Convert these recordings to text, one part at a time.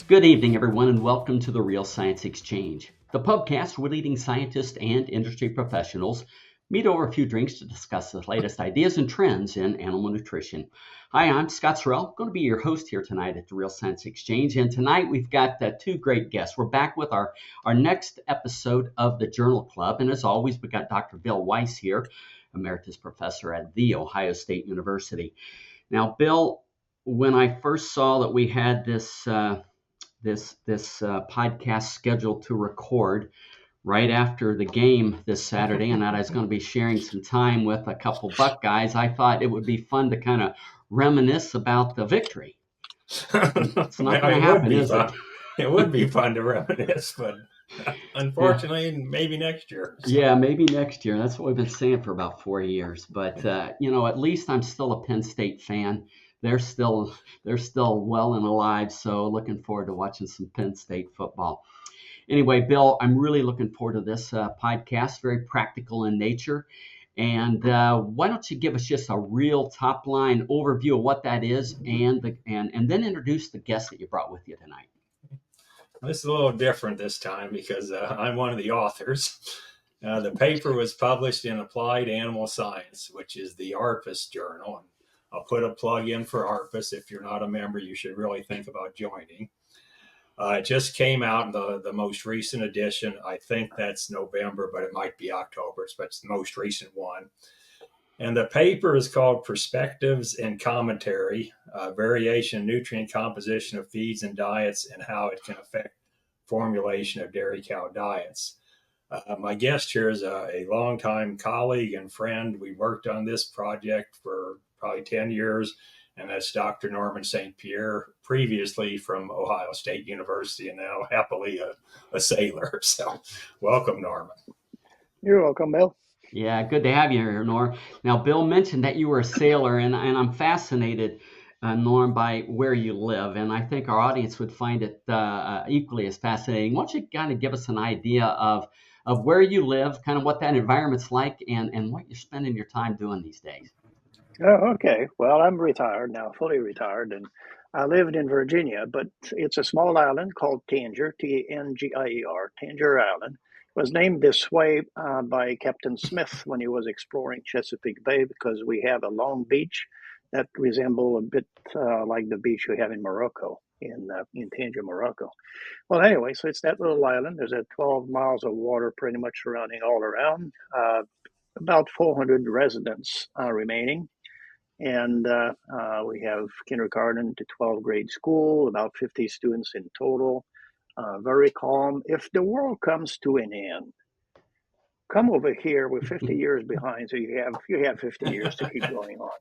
Good evening, everyone, and welcome to the Real Science Exchange, the podcast where leading scientists and industry professionals meet over a few drinks to discuss the latest ideas and trends in animal nutrition. Hi, I'm Scott Sorrell, going to be your host here tonight at the Real Science Exchange, and tonight we've got two great guests. We're back with our next episode of the Journal Club, and as always, we got Dr. Bill Weiss here, Emeritus Professor at The Ohio State University. Now, Bill, when I first saw that we had this podcast scheduled to record right after the game this Saturday, and that I was going to be sharing some time with a couple Buck guys, I thought it would be fun to kind of reminisce about the victory. It's not going to happen, is it? It would be fun to reminisce, but unfortunately, maybe next year. So. Yeah, maybe next year. That's what we've been saying for about 4 years. But at least I'm still a Penn State fan. They're still well and alive, so looking forward to watching some Penn State football. Anyway, Bill, I'm really looking forward to this podcast, very practical in nature. And why don't you give us just a real top-line overview of what that is and then introduce the guests that you brought with you tonight. This is a little different this time because I'm one of the authors. The paper was published in Applied Animal Science, which is the ARPAS Journal. I'll put a plug in for ARPAS. If you're not a member, you should really think about joining. It just came out in the most recent edition. I think that's November, but it might be October, but it's the most recent one. And the paper is called Perspectives and Commentary, Variation in Nutrient Composition of Feeds and Diets and How It Can Affect Formulation of Dairy Cow Diets. My guest here is a longtime colleague and friend. We worked on this project for probably 10 years, and that's Dr. Norman St-Pierre, previously from Ohio State University and now happily a sailor. So welcome, Norman. You're welcome, Bill. Yeah, good to have you here, Norm. Now, Bill mentioned that you were a sailor, and I'm fascinated, Norm, by where you live, and I think our audience would find it equally as fascinating. Why don't you kind of give us an idea of where you live, kind of what that environment's like, and what you're spending your time doing these days? Oh, okay. Well, I'm retired now, fully retired, and I lived in Virginia, but it's a small island called Tangier, T-N-G-I-E-R, Tangier Island. It was named this way by Captain Smith when he was exploring Chesapeake Bay because we have a long beach that resembles a bit like the beach we have in Morocco, in Tangier, Morocco. Well, anyway, so it's that little island. There's 12 miles of water pretty much surrounding all around, about 400 residents remaining. And we have kindergarten to 12th grade school, about 50 students in total. Very calm. If the world comes to an end, come over here. We're 50 years behind, so you have 50 years to keep going on.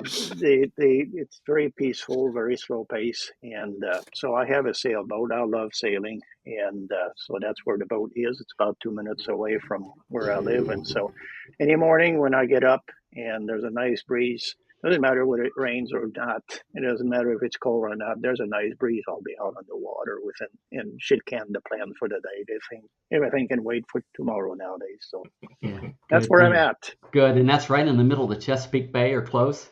It's very peaceful, very slow pace, and so I have a sailboat. I love sailing, and so that's where the boat is. It's about 2 minutes away from where I live, and so any morning when I get up and there's a nice breeze, doesn't matter whether it rains or not. It doesn't matter if it's cold or not. There's a nice breeze. I'll be out on the water and shit can the plan for the day. Everything can wait for tomorrow nowadays. So yeah, that's where I'm at. Good, and that's right in the middle of the Chesapeake Bay or close?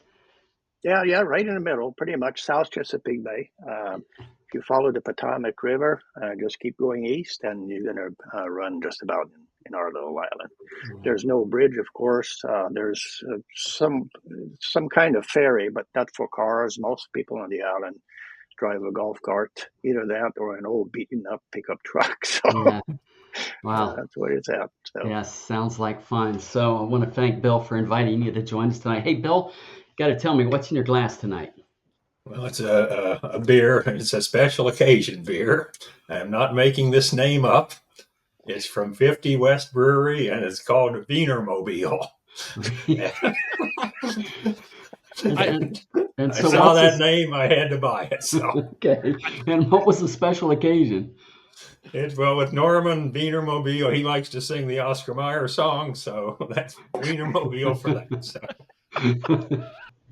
Yeah, right in the middle, pretty much South Chesapeake Bay. If you follow the Potomac River, just keep going east, and you're going to run just about in our little island. Mm-hmm. There's no bridge, of course. There's some kind of ferry, but not for cars. Most people on the island drive a golf cart, either that or an old beaten-up pickup truck. So yeah. Wow. That's what it's at. So. Yes, sounds like fun. So I want to thank Bill for inviting you to join us tonight. Hey, Bill, got to tell me, what's in your glass tonight? Well, it's a beer. It's a special occasion beer. I'm not making this name up. It's from 50 West Brewery, and it's called Wienermobile. And so I saw that name, I had to buy it. So. Okay. And what was the special occasion? With Norman Wienermobile, he likes to sing the Oscar Mayer song, so that's Wienermobile for that. So.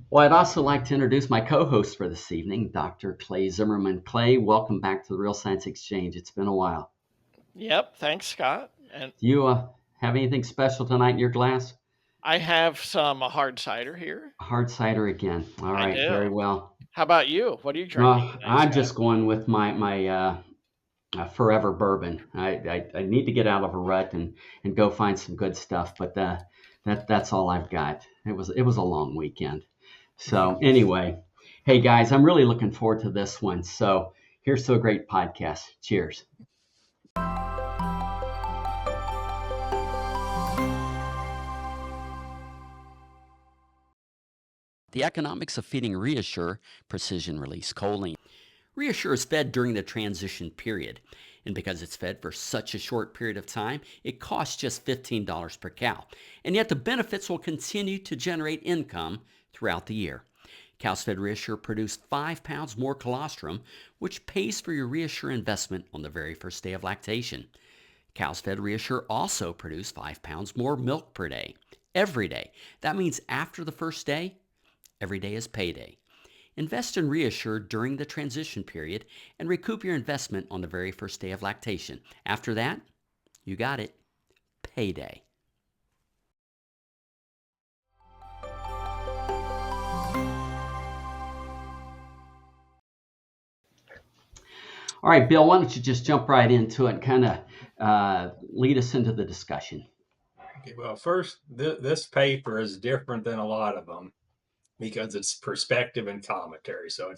Well, I'd also like to introduce my co-host for this evening, Dr. Clay Zimmerman. Clay, welcome back to the Real Science Exchange. It's been a while. Yep, thanks, Scott. And do you have anything special tonight in your glass? I have some hard cider here. Hard cider again. All right, very well. How about you? What are you drinking Well, tonight, I'm Scott? just going with my forever bourbon. I need to get out of a rut and go find some good stuff, but that's all I've got. It was a long weekend. So anyway, hey guys, I'm really looking forward to this one. So here's to a great podcast. Cheers. The economics of feeding Reassure precision release choline. Reassure is fed during the transition period, and because it's fed for such a short period of time, it costs just $15 per cow, and yet the benefits will continue to generate income throughout the year. Cows fed Reassure produce 5 pounds more colostrum, which pays for your Reassure investment on the very first day of lactation. Cows fed Reassure also produce 5 pounds more milk per day, every day. That means after the first day, every day is payday. Invest in Reassure during the transition period and recoup your investment on the very first day of lactation. After that, you got it. Payday. All right, Bill, why don't you just jump right into it and kind of lead us into the discussion? Okay, well, first, this paper is different than a lot of them because it's perspective and commentary. So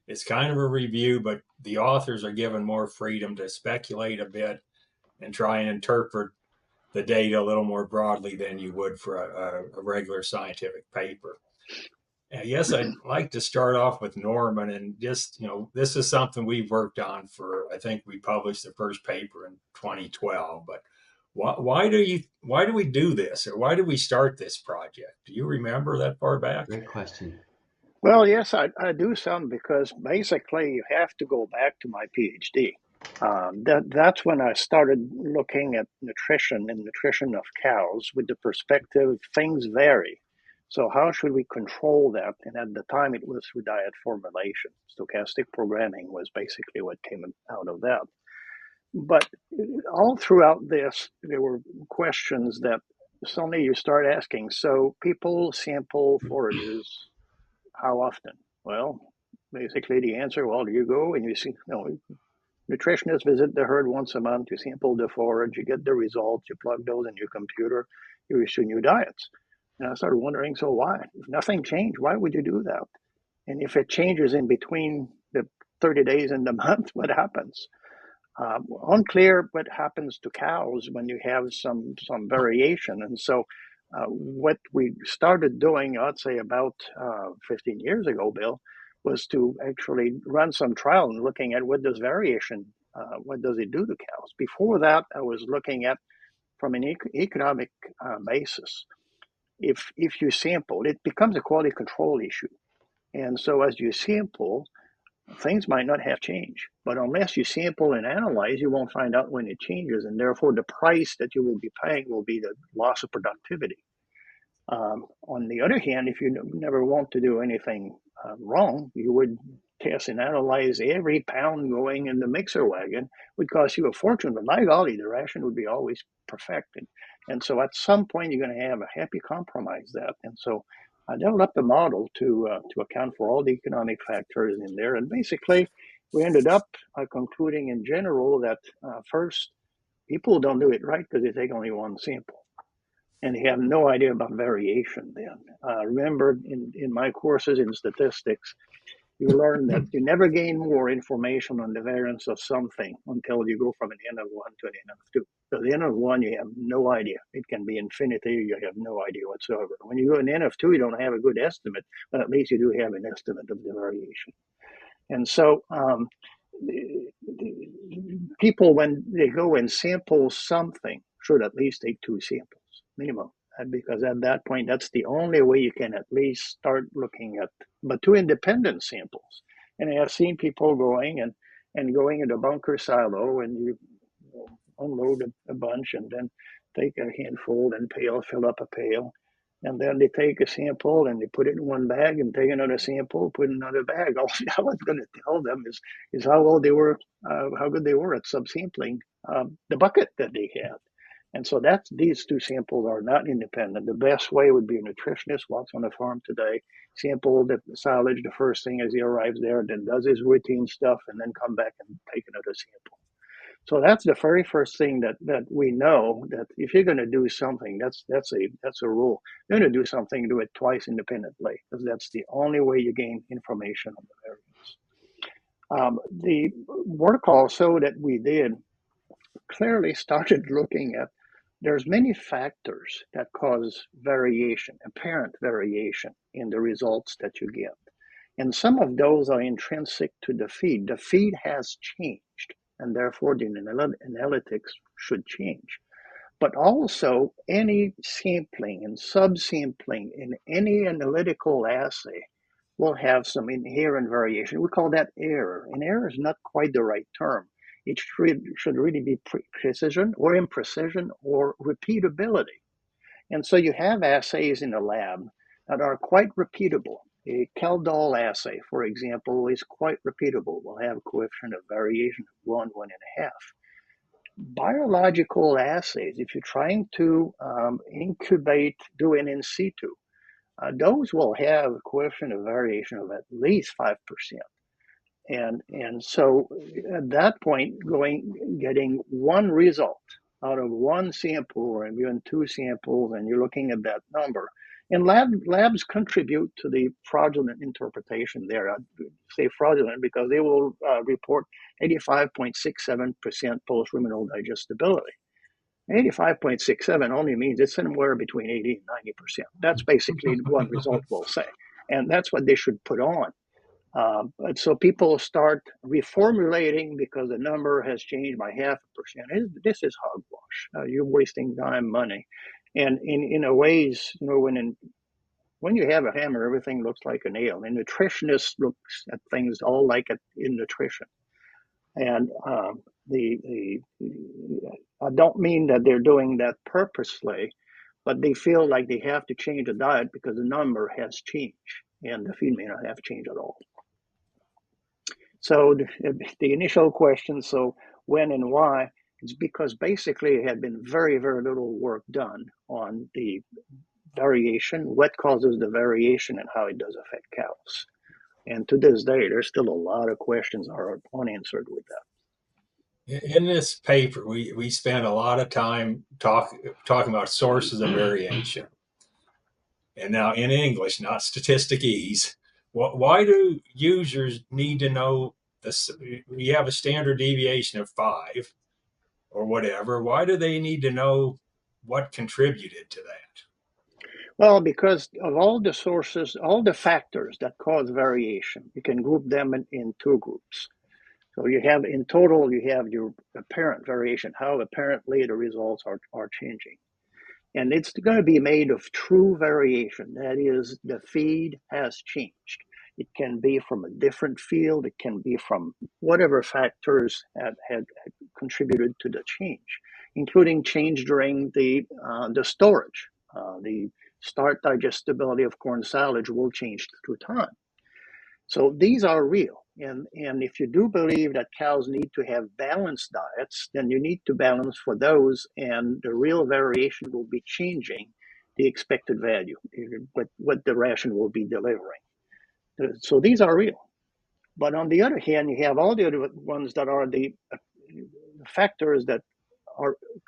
it's kind of a review, but the authors are given more freedom to speculate a bit and try and interpret the data a little more broadly than you would for a regular scientific paper. And yes, I'd like to start off with Norman, and just, this is something we've worked on for, I think we published the first paper in 2012, but why do we do this, or why do we start this project? Do you remember that far back? Great question. Well, yes, I do some because basically you have to go back to my PhD. That's when I started looking at nutrition and nutrition of cows with the perspective things vary. So how should we control that? And at the time, it was through diet formulation. Stochastic programming was basically what came out of that. But all throughout this, there were questions that suddenly you start asking. So people sample forages how often? Well, basically the answer, well, you go and you see, nutritionists visit the herd once a month, you sample the forage, you get the results, you plug those in your computer, you issue new diets. And I started wondering, so why? If nothing changed, why would you do that? And if it changes in between the 30 days and the month, what happens? Unclear what happens to cows when you have some variation. And so what we started doing, I'd say about 15 years ago, Bill, was to actually run some trial and looking at what does variation, what does it do to cows. Before that, I was looking at from an economic basis. If you sample, it becomes a quality control issue. And so as you sample, things might not have changed, but unless you sample and analyze, you won't find out when it changes, and therefore the price that you will be paying will be the loss of productivity. On the other hand, if you never want to do anything wrong, you would test and analyze every pound going in the mixer wagon. Would cost you a fortune, but my golly, the ration would be always perfected. And so at some point, you're going to have a happy compromise that. And so I developed a model to account for all the economic factors in there. And basically, we ended up concluding in general that first, people don't do it right because they take only one sample. And they have no idea about variation then. Remember, in my courses in statistics, you learn that you never gain more information on the variance of something until you go from an N of 1 to an N of 2. So the N of 1, you have no idea. It can be infinity, you have no idea whatsoever. When you go an N of 2, you don't have a good estimate, but at least you do have an estimate of the variation. And so people, when they go and sample something, should at least take 2 samples minimum, because at that point, that's the only way you can at least start looking at, but 2 independent samples. And I have seen people going and going in a bunker silo, and you unload a bunch and then take a handful and fill up a pail. And then they take a sample and they put it in one bag and take another sample, put in another bag. All I was going to tell them is how well they were, how good they were at subsampling the bucket that they had. And so these two samples are not independent. The best way would be a nutritionist walks on the farm today, sample the silage the first thing as he arrives there, then does his routine stuff, and then come back and take another sample. So that's the very first thing that we know, that if you're going to do something, that's a rule. You're going to do something, do it twice independently, because that's the only way you gain information on the variance. The work also that we did clearly started looking at, there's many factors that cause variation, apparent variation in the results that you get. And some of those are intrinsic to the feed. The feed has changed, and therefore the analytics should change. But also any sampling and subsampling in any analytical assay will have some inherent variation. We call that error. And error is not quite the right term. It should really be precision or imprecision or repeatability. And so you have assays in the lab that are quite repeatable. A Kaldol assay, for example, is quite repeatable. We'll have a coefficient of variation of 1, 1.5. Biological assays, if you're trying to incubate, do an in situ, those will have a coefficient of variation of at least 5%. And so at that point, getting one result out of one sample or even two samples, and you're looking at that number. And labs contribute to the fraudulent interpretation there. I say fraudulent because they will report 85.67% post-ruminal digestibility. 85.67 only means it's somewhere between 80 and 90%. That's basically what result will say. And that's what they should put on. But so people start reformulating because the number has changed by 0.5%. This is hogwash. You're wasting time, money. And in a ways, you know, when you have a hammer, everything looks like a nail. And nutritionists looks at things all like it in nutrition. And I don't mean that they're doing that purposely, but they feel like they have to change the diet because the number has changed and the feed may not have changed at all. So the initial question, so when and why, is because basically it had been very, very little work done on the variation, what causes the variation and how it does affect cows. And to this day, there's still a lot of questions are unanswered with that. In this paper, we spent a lot of time talking about sources of variation. And now in English, not statisticese, why do users need to know this? We have a standard deviation of 5 or whatever. Why do they need to know what contributed to that? Well, because of all the sources, all the factors that cause variation, you can group them in two groups. So you have, in total, you have your apparent variation, how apparently the results are changing. And it's going to be made of true variation. That is, the feed has changed. It can be from a different field. It can be from whatever factors had contributed to the change, including change during the storage. The start digestibility of corn silage will change through time. So these are real. And if you do believe that cows need to have balanced diets, then you need to balance for those, and the real variation will be changing the expected value, what the ration will be delivering. So these are real. But on the other hand, you have all the other ones that are the factors that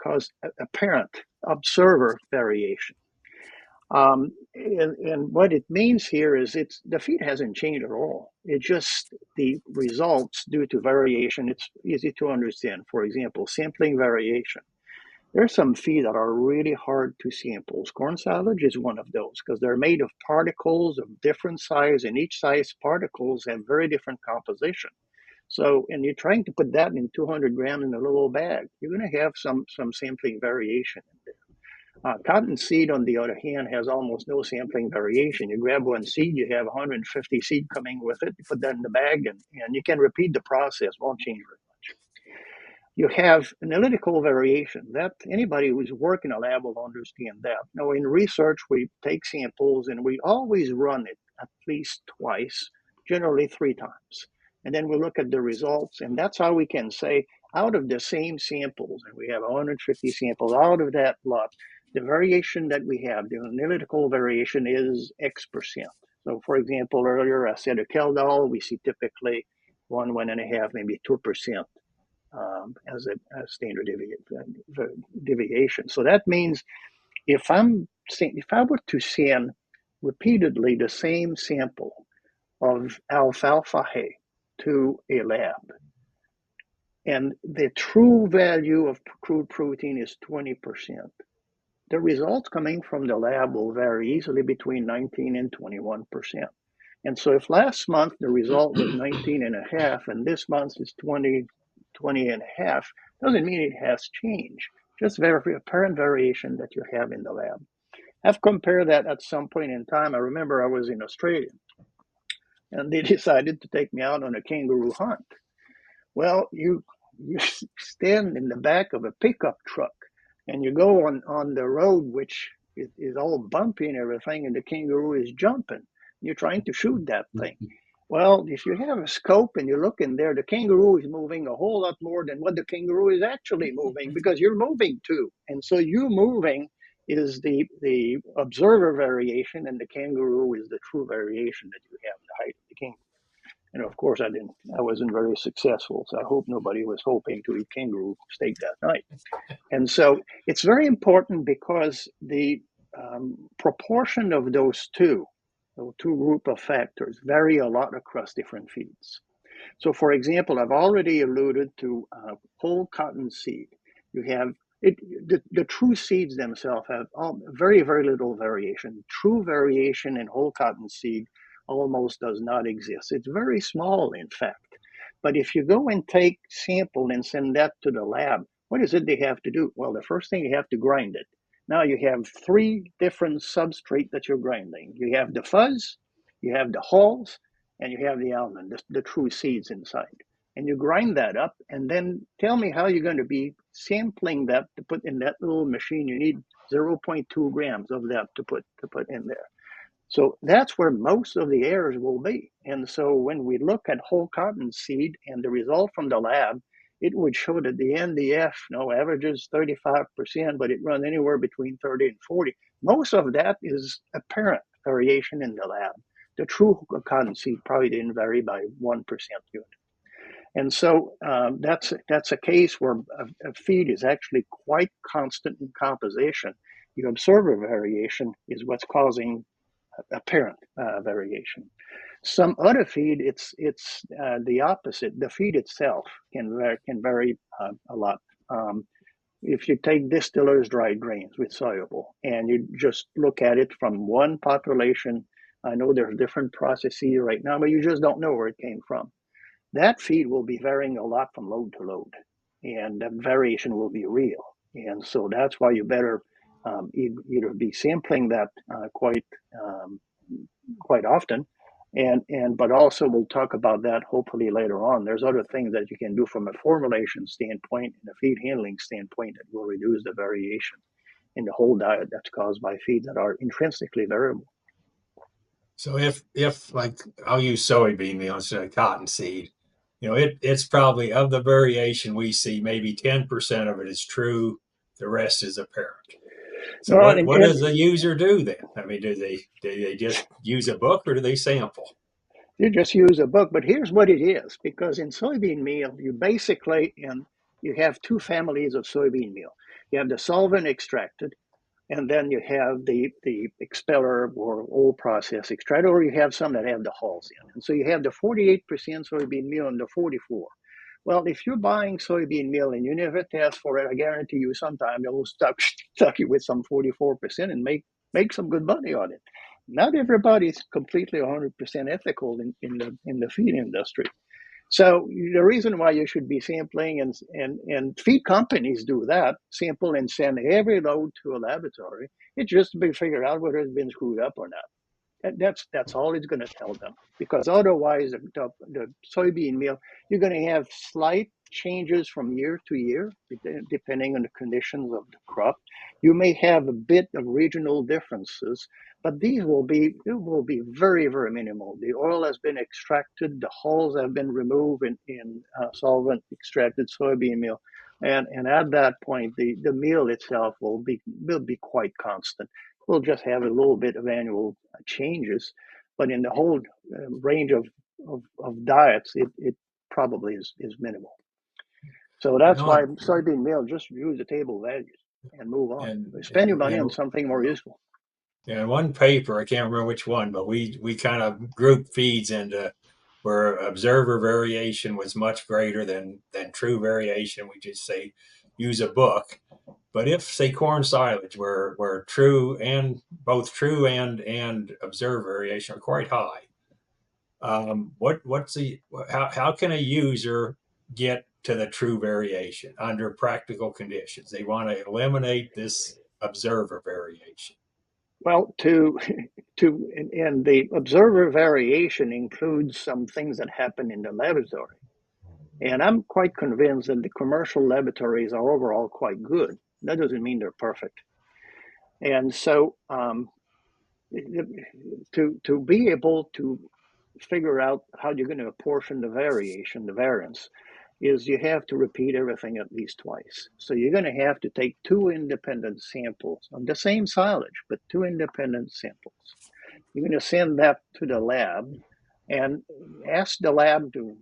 cause apparent observer variation. And what it means here is the feed hasn't changed at all. It's just the results due to variation. It's easy to understand. For example, sampling variation. There's some feed that are really hard to sample. Corn silage is one of those because they're made of particles of different size, and each size particles have very different composition. So, and you're trying to put that in 200 grams in a little bag, you're going to have some sampling variation in there. Cottonseed, on the other hand, has almost no sampling variation. You grab one seed, you have 150 seed coming with it, you put that in the bag, and you can repeat the process, won't change very much. You have analytical variation. That anybody who's working in a lab will understand that. Now, in research, we take samples and we always run it at least twice, generally 3 times. And then we look at the results, and that's how we can say, out of the same samples, and we have 150 samples out of that lot, the variation that we have, the analytical variation is X%. So for example, earlier I said a Keldol, we see typically 1.5, maybe 2% as a standard deviation. So that means if I were to send repeatedly the same sample of alfalfa hay to a lab, and the true value of crude protein is 20%, the results coming from the lab will vary easily between 19 and 21%. And so if last month the result was 19.5 and this month is 20.5, doesn't mean it has changed, just very apparent variation that you have in the lab. I've compared that at some point in time. I remember I was in Australia and they decided to take me out on a kangaroo hunt. Well, you stand in the back of a pickup truck and you go on the road, which is all bumpy and everything, and the kangaroo is jumping. You're trying to shoot that thing. Well, if you have a scope and you look in there, the kangaroo is moving a whole lot more than what the kangaroo is actually moving, because you're moving too. And so you moving is the observer variation, and the kangaroo is the true variation that you have in the height of the kangaroo. And of course, I wasn't very successful, so I hope nobody was hoping to eat kangaroo steak that night. And so it's very important because the proportion of those two group of factors vary a lot across different feeds. So for example, I've already alluded to whole cotton seed. You have the true seeds themselves have very, very little variation. True variation in whole cotton seed almost does not exist. It's very small, in fact. But if you go and take sample and send that to the lab, what is it they have to do? Well, the first thing, you have to grind it. Now you have 3 different substrate that you're grinding. You have the fuzz, you have the hulls, and you have the almond, the true seeds inside. And you grind that up, and then tell me how you're going to be sampling that to put in that little machine. You need 0.2 grams of that to put in there. So that's where most of the errors will be. And so when we look at whole cotton seed and the result from the lab, it would show that the NDF averages 35%, but it runs anywhere between 30 and 40. Most of that is apparent variation in the lab. The true cotton seed probably didn't vary by 1% unit. And so that's a case where a feed is actually quite constant in composition. The observer variation is what's causing apparent variation. Some other feed, it's the opposite. The feed itself can vary a lot. If you take distillers' dried grains with soluble and you just look at it from one population, I know there's different processes right now, but you just don't know where it came from. That feed will be varying a lot from load to load, and that variation will be real. And so that's why you better either be sampling that quite often, but also we'll talk about that hopefully later on. There's other things that you can do from a formulation standpoint and a feed handling standpoint that will reduce the variation in the whole diet that's caused by feeds that are intrinsically variable. So if like I'll use soybean meal instead of cottonseed, it's probably, of the variation we see, maybe 10% of it is true, the rest is apparent. So what does the user do then? I mean, do they just use a book, or do they sample? You just use a book, but here's what it is. Because in soybean meal, you have 2 families of soybean meal. You have the solvent extracted, and then you have the expeller or old process extracted, or you have some that have the hulls in. And so you have the 48% soybean meal and the 44. Well, if you're buying soybean meal and you never test for it, I guarantee you sometime they will stuck you with some 44% and make some good money on it. Not everybody's completely 100% ethical in the feed industry. So the reason why you should be sampling, and feed companies do that, sample and send every load to a laboratory, it's just to be figured out whether it's been screwed up or not. That's all it's going to tell them, because otherwise the soybean meal, you're going to have slight changes from year to year, depending on the conditions of the crop. You may have a bit of regional differences, but these will be very, very minimal. The oil has been extracted, the hulls have been removed in solvent extracted soybean meal, and at that point, the meal itself will be quite constant. We'll just have a little bit of annual changes, but in the whole range of diets, it probably is minimal. So that's why soybean meal, just use the table values and move on. Spend your money on something more useful. Yeah, in one paper, I can't remember which one, but we kind of grouped feeds into where observer variation was much greater than true variation. We just say use a book. But if, say, corn silage, where both true and observed variation are quite high, how can a user get to the true variation under practical conditions? They want to eliminate this observer variation. Well, and the observer variation includes some things that happen in the laboratory. And I'm quite convinced that the commercial laboratories are overall quite good. That doesn't mean they're perfect. And so to be able to figure out how you're going to apportion the variance, is you have to repeat everything at least twice. So you're going to have to take two independent samples of the same silage, but two independent samples. You're going to send that to the lab and ask the lab to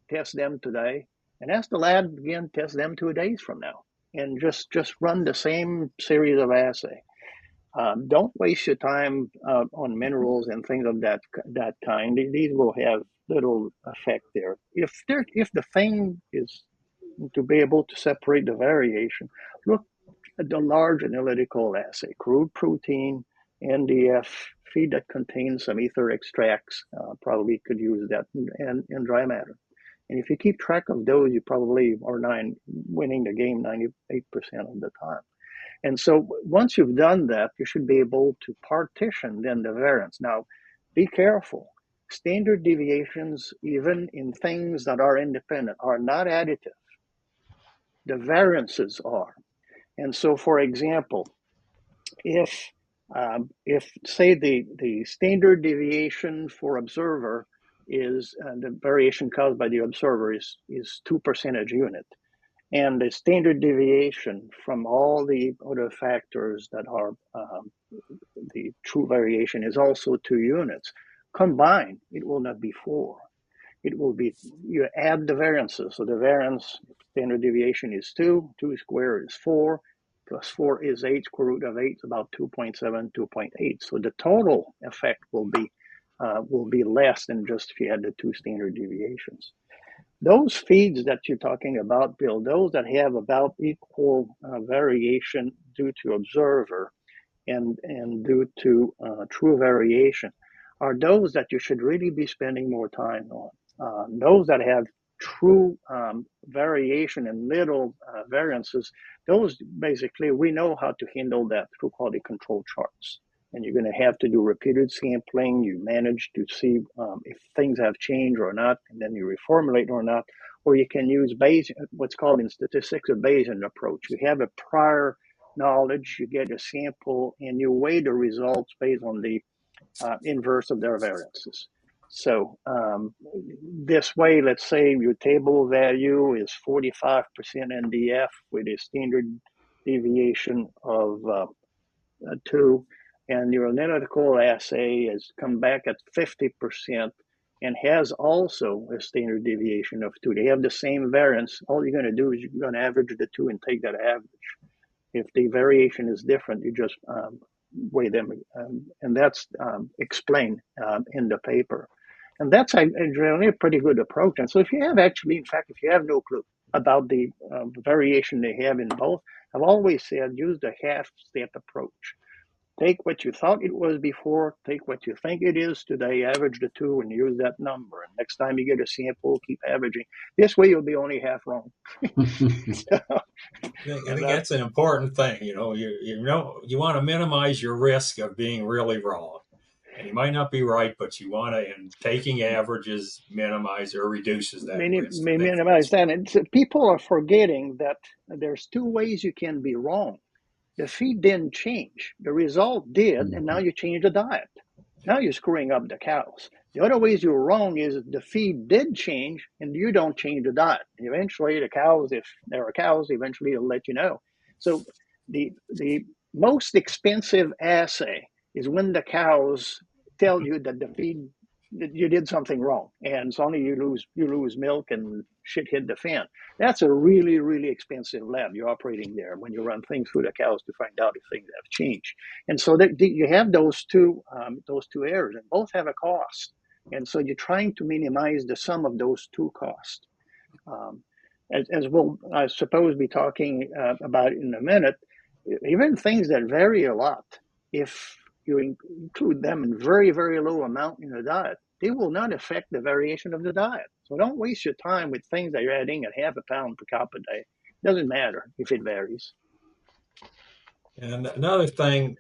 test them today, and ask the lab again to test them 2 days from now, and just run the same series of assays. Don't waste your time on minerals and things of that kind. These will have little effect there. If the thing is to be able to separate the variation, look at the large analytical assay: crude protein, NDF, feed that contains some ether extracts. Probably could use that, and dry matter. And if you keep track of those, you probably are winning the game 98% of the time. And so once you've done that, you should be able to partition then the variance. Now, be careful. Standard deviations, even in things that are independent, are not additive. The variances are. And so, for example, if say the standard deviation for observer is the variation caused by the observer is 2 percentage unit, and the standard deviation from all the other factors that are the true variation is also 2 units. Combined, it will not be 4. It will be, you add the variances. So the variance standard deviation is 2, 2 squared is 4, plus 4 is 8, square root of 8 is about 2.7, 2.8. So the total effect will be less than just if you had the 2 standard deviations. Those feeds that you're talking about, Bill, those that have about equal variation due to observer and due to true variation, are those that you should really be spending more time on. Those that have true variation and little variances, those basically we know how to handle that through quality control charts. And you're going to have to do repeated sampling. You manage to see if things have changed or not, and then you reformulate or not. Or you can use what's called in statistics a Bayesian approach. You have a prior knowledge, you get a sample, and you weigh the results based on the inverse of their variances. So this way, let's say your table value is 45% NDF with a standard deviation of 2, and your analytical assay has come back at 50% and has also a standard deviation of 2. They have the same variance. All you're going to do is you're going to average the 2 and take that average. If the variation is different, you just weigh them, and that's explained in the paper. And that's generally a pretty good approach. And so if you have if you have no clue about the variation they have in both, I've always said use the half-step approach. Take what you thought it was before, take what you think it is today, average the 2, and use that number. And next time you get a sample, keep averaging. This way, you'll be only half wrong. I think that's an important thing. You want to minimize your risk of being really wrong. And you might not be right, but you want to, and taking averages minimize or reduces that risk. I think Minimize that. And people are forgetting that there's two ways you can be wrong. The feed didn't change. The result did, and now you change the diet. Now you're screwing up the cows. The other ways you're wrong is the feed did change and you don't change the diet. Eventually the cows, if there are cows, eventually it'll let you know. So the most expensive assay is when the cows tell you that the feed that you did something wrong, and suddenly you lose milk and shit hit the fan. That's a really, really expensive lab you're operating there when you run things through the cows to find out if things have changed. And so you have those two errors, and both have a cost. And so you're trying to minimize the sum of those two costs. As we'll, I suppose, be talking about in a minute, even things that vary a lot, if you include them in very, very low amount in the diet, they will not affect the variation of the diet. So don't waste your time with things that you're adding at half a pound per cup a day. It doesn't matter if it varies. And another thing,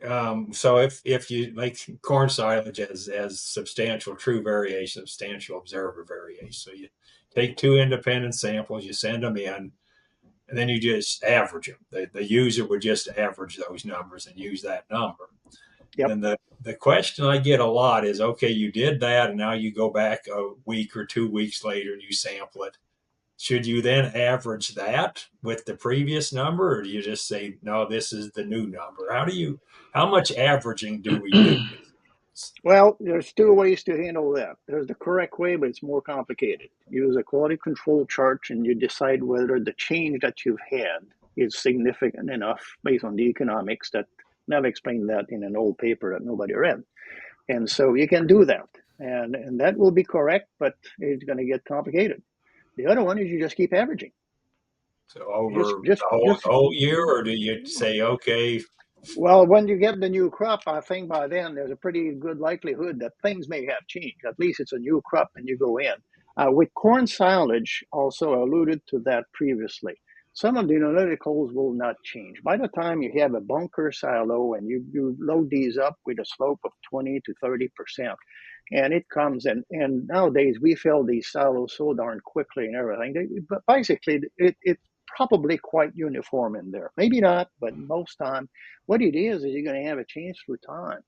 so if you make corn silage as substantial true variation, substantial observer variation, so you take two independent samples, you send them in, and then you just average them. The user would just average those numbers and use that number. Yep. And the question I get a lot is, okay, you did that, and now you go back a week or 2 weeks later and you sample it. Should you then average that with the previous number, or do you just say, no, this is the new number? How much averaging do we do? Well, there's two ways to handle that. There's the correct way, but it's more complicated. Use a quality control chart and you decide whether the change that you've had is significant enough based on the economics that I've explained that in an old paper that nobody read. And so you can do that. And that will be correct, but it's going to get complicated. The other one is you just keep averaging. So over the whole year, or do you say, okay? Well, when you get the new crop, I think by then there's a pretty good likelihood that things may have changed. At least it's a new crop and you go in. With corn silage, also alluded to that previously. Some of the analyticals will not change. By the time you have a bunker silo and you load these up with a slope of 20 to 30%, and it comes and nowadays we fill these silos so darn quickly and everything. But basically, it's probably quite uniform in there. Maybe not, but most time, what it is you're going to have a change through time.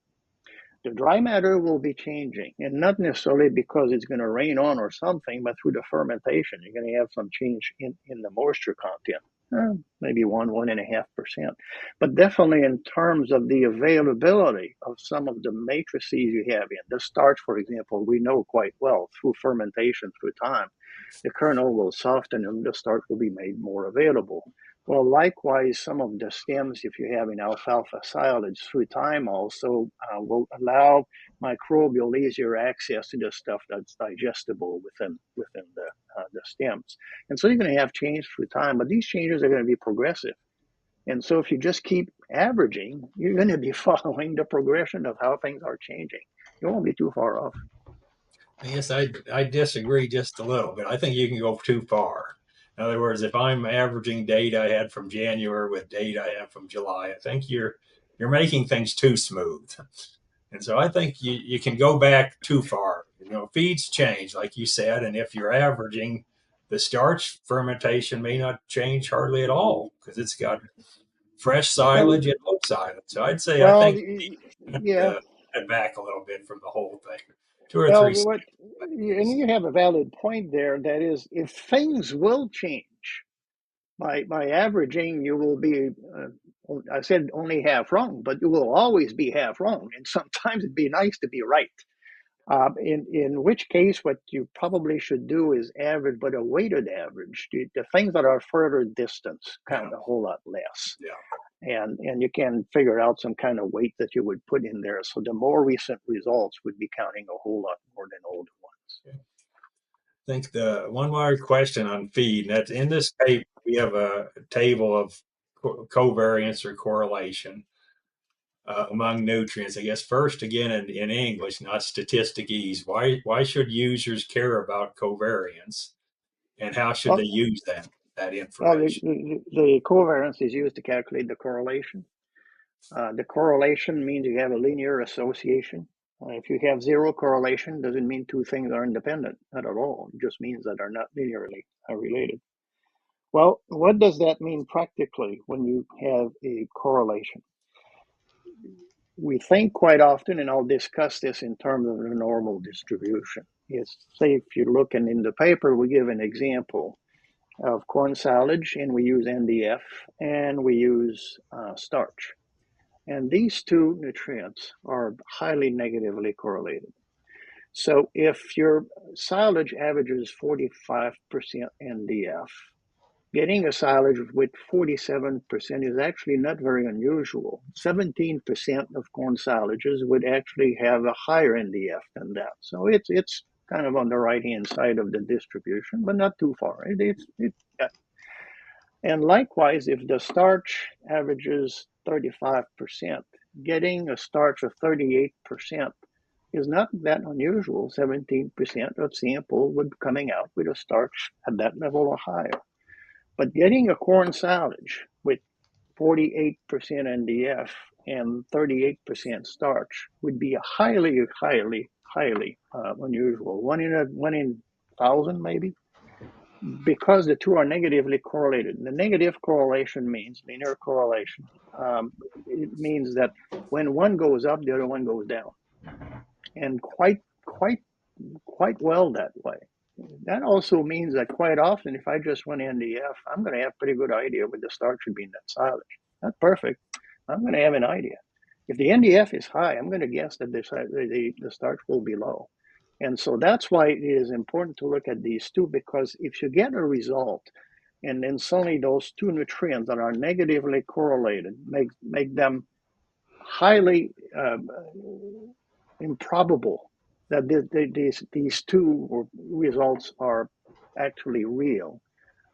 The dry matter will be changing, and not necessarily because it's going to rain on or something, but through the fermentation, you're going to have some change in the moisture content. Maybe 1.5%. But definitely in terms of the availability of some of the matrices you have in the starch, for example, we know quite well through fermentation through time, the kernel will soften and the starch will be made more available. Well, likewise, some of the stems, if you have in alfalfa silage through time also will allow microbial easier access to the stuff that's digestible within the stems. And so you're going to have change through time, but these changes are going to be progressive. And so if you just keep averaging, you're going to be following the progression of how things are changing. You won't be too far off. I guess I disagree just a little bit. I think you can go too far. In other words, if I'm averaging data I had from January with data I have from July, I think you're making things too smooth. And so I think you can go back too far. Feeds change, like you said, and if you're averaging, the starch fermentation may not change hardly at all because it's got fresh silage and old silage. So I'd say I think yeah. Head back a little bit from the whole thing. 2 or Well, 3. and you have a valid point there. That is, if things will change by averaging, you will be. I said only half wrong, but you will always be half wrong, and sometimes it'd be nice to be right. In which case, what you probably should do is average, but a weighted average. The things that are further distance count a whole lot less. Yeah. And you can figure out some kind of weight that you would put in there. So the more recent results would be counting a whole lot more than older ones. Okay. I think the one more question on feed, and that's in this paper, we have a table of covariance or correlation among nutrients. I guess first again in English, not statisticese. Why should users care about covariance, and how should they use that information? Well, the covariance is used to calculate the correlation. The correlation means you have a linear association. If you have zero correlation, doesn't mean two things are independent, not at all. It just means that they're not linearly related. Well, what does that mean practically when you have a correlation? We think quite often, and I'll discuss this in terms of the normal distribution. Say if you look in the paper, we give an example of corn silage, and we use NDF, and we use starch. And these two nutrients are highly negatively correlated. So if your silage averages 45% NDF, getting a silage with 47% is actually not very unusual. 17% of corn silages would actually have a higher NDF than that. So it's kind of on the right-hand side of the distribution, but not too far. And likewise, if the starch averages 35%, getting a starch of 38% is not that unusual. 17% of sample would be coming out with a starch at that level or higher. But getting a corn silage with 48% NDF and 38% starch would be a highly unusual. One in 1,000 maybe, because the two are negatively correlated. The negative correlation means linear correlation. It means that when one goes up, the other one goes down, and quite well that way. That also means that quite often, if I just run NDF, I'm going to have a pretty good idea what the starch should be in that silage. Not perfect. I'm going to have an idea. If the NDF is high, I'm going to guess that the starch will be low. And so that's why it is important to look at these two, because if you get a result, and then suddenly those two nutrients that are negatively correlated make them highly improbable that these two results are actually real,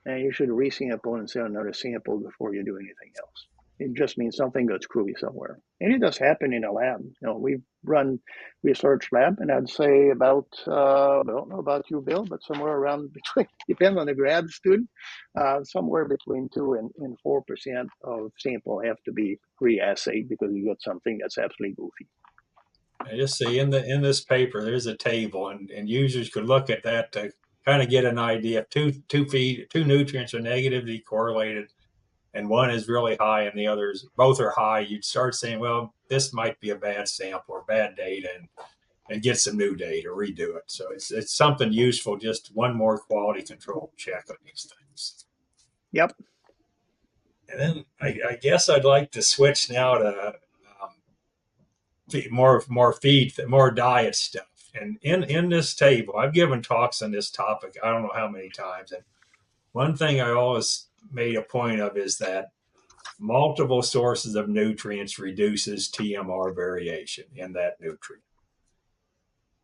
and you should resample and send another sample before you do anything else. It just means something got screwy somewhere. And it does happen in a lab. We run research lab, and I'd say about, I don't know about you, Bill, but somewhere around between, depends on the grad student, somewhere between 2 and 4% of sample have to be reassayed because you get something that's absolutely goofy. I just see in this paper there's a table, and users could look at that to kind of get an idea. Two nutrients are negatively correlated, and one is really high, and the others both are high. You'd start saying, well, this might be a bad sample or bad data, and get some new data, redo it. So it's something useful. Just one more quality control check on these things. Yep. And then I guess I'd like to switch now to more diet stuff. And in this table, I've given talks on this topic, I don't know how many times. And one thing I always made a point of is that multiple sources of nutrients reduces TMR variation in that nutrient.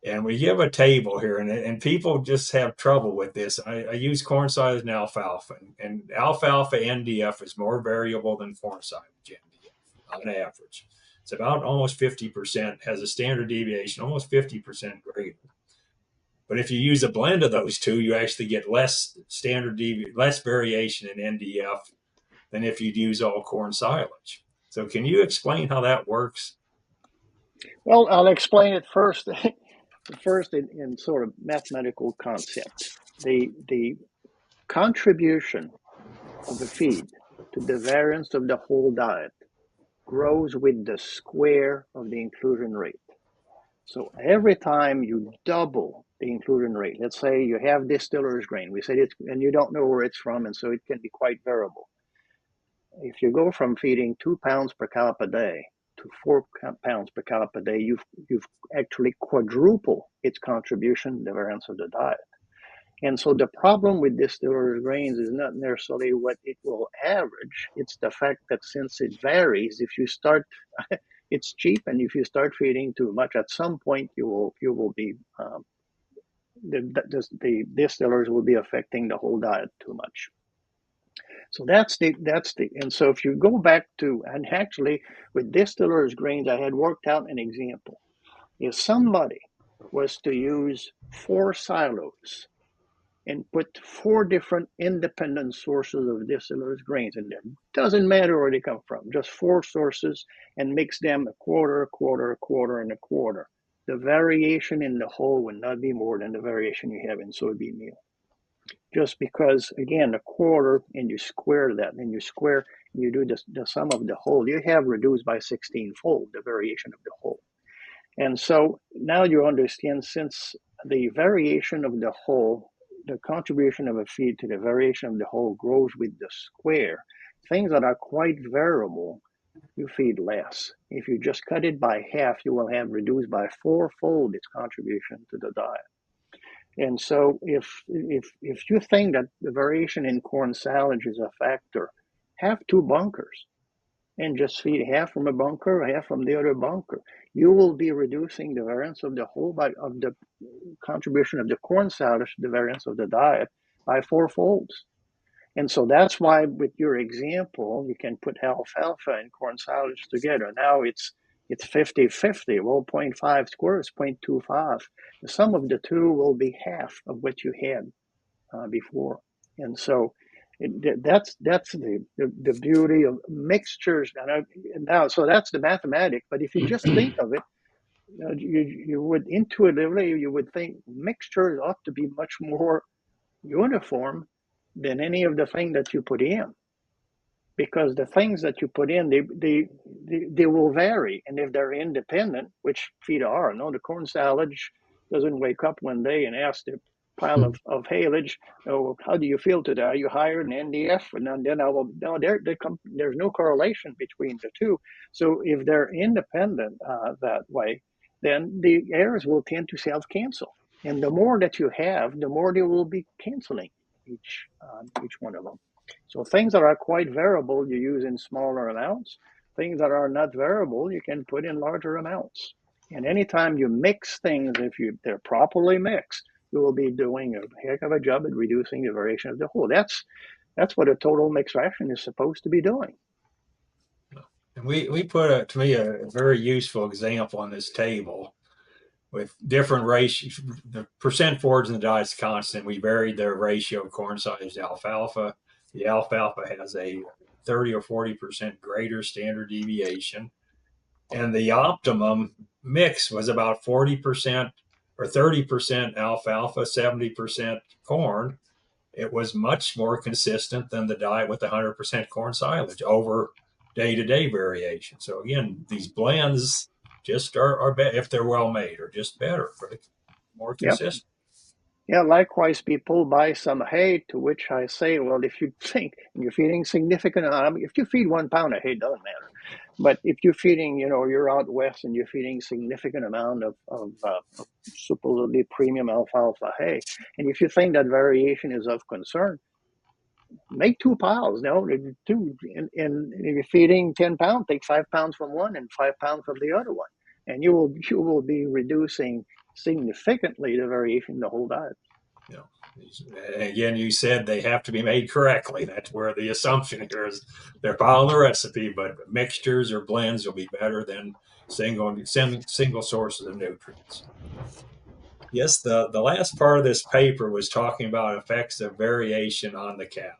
And we give a table here, and people just have trouble with this. I use corn silage and alfalfa, and alfalfa NDF is more variable than corn silage NDF on average. It's about almost 50%, has a standard deviation, almost 50% greater. But if you use a blend of those two, you actually get less variation in NDF than if you'd use all corn silage. So can you explain how that works? Well, I'll explain it first in sort of mathematical concept. The contribution of the feed to the variance of the whole diet grows with the square of the inclusion rate. So every time you double the inclusion rate, let's say you have distiller's grain, we said it, and you don't know where it's from, and so it can be quite variable. If you go from feeding 2 pounds per cow per day to 4 pounds per cow per day, you've actually quadruple its contribution, the variance of the diet. And so the problem with distiller's grains is not necessarily what it will average. It's the fact that since it varies, if you start, it's cheap, and if you start feeding too much, at some point you will be the distillers will be affecting the whole diet too much. So and so if you go back to, and actually with distiller's grains, I had worked out an example. If somebody was to use 4 silos and put 4 different independent sources of distiller's grains in there, doesn't matter where they come from, just 4 sources, and mix them a quarter, and a quarter, the variation in the whole would not be more than the variation you have in soybean meal. Just because, again, a quarter, and you square that, and you do the sum of the whole, you have reduced by 16-fold the variation of the whole. And so now you understand, since the variation of the whole, the contribution of a feed to the variation of the whole grows with the square, things that are quite variable, you feed less. If you just cut it by half, you will have reduced by 4-fold its contribution to the diet. And so if you think that the variation in corn silage is a factor, have 2 bunkers and just feed half from a bunker, half from the other bunker. You will be reducing the variance of the whole of the contribution of the corn silage to the variance of the diet by 4-folds. And so that's why, with your example, you can put alfalfa and corn silage together. Now it's 50-50. Well, 0.5 squared is 0.25. The sum of the two will be half of what you had before. And so that's the beauty of mixtures. Now, so that's the mathematics. But if you just think of it, you would intuitively, you would think mixtures ought to be much more uniform than any of the things that you put in, because the things that you put in, they will vary, and if they're independent, which feed are, no, the corn silage doesn't wake up one day and ask the pile of haylage, oh, how do you feel today? Are you higher than NDF? And then I will, no, there's no correlation between the two. So if they're independent that way, then the errors will tend to self-cancel, and the more that you have, the more they will be canceling each one of them. So things that are quite variable, you use in smaller amounts. Things that are not variable, you can put in larger amounts. And anytime you mix things, if they're properly mixed, you will be doing a heck of a job at reducing the variation of the whole. That's what a total mix ration is supposed to be doing. And we put, to me, a very useful example on this table with different ratios. The percent forage in the diet is constant. We varied the ratio of corn silage to alfalfa. The alfalfa has a 30 or 40% greater standard deviation. And the optimum mix was about 40% or 30% alfalfa, 70% corn. It was much more consistent than the diet with 100% corn silage over day-to-day variation. So again, these blends just are better if they're well made, or just better, for the more consistent. Yeah, likewise, people buy some hay, to which I say, well, if you think you're feeding significant amount, if you feed 1 pound of hay, it doesn't matter. But if you're feeding, you're out west and you're feeding significant amount of supposedly premium alfalfa hay, and if you think that variation is of concern, make 2 piles. No, and if you're feeding 10 pounds, take 5 pounds from one and 5 pounds from the other one, and you will be reducing significantly the variation in the whole diet. Again, you said they have to be made correctly. That's where the assumption here is they're following the recipe, but mixtures or blends will be better than single sources of nutrients. Yes, the last part of this paper was talking about effects of variation on the cow.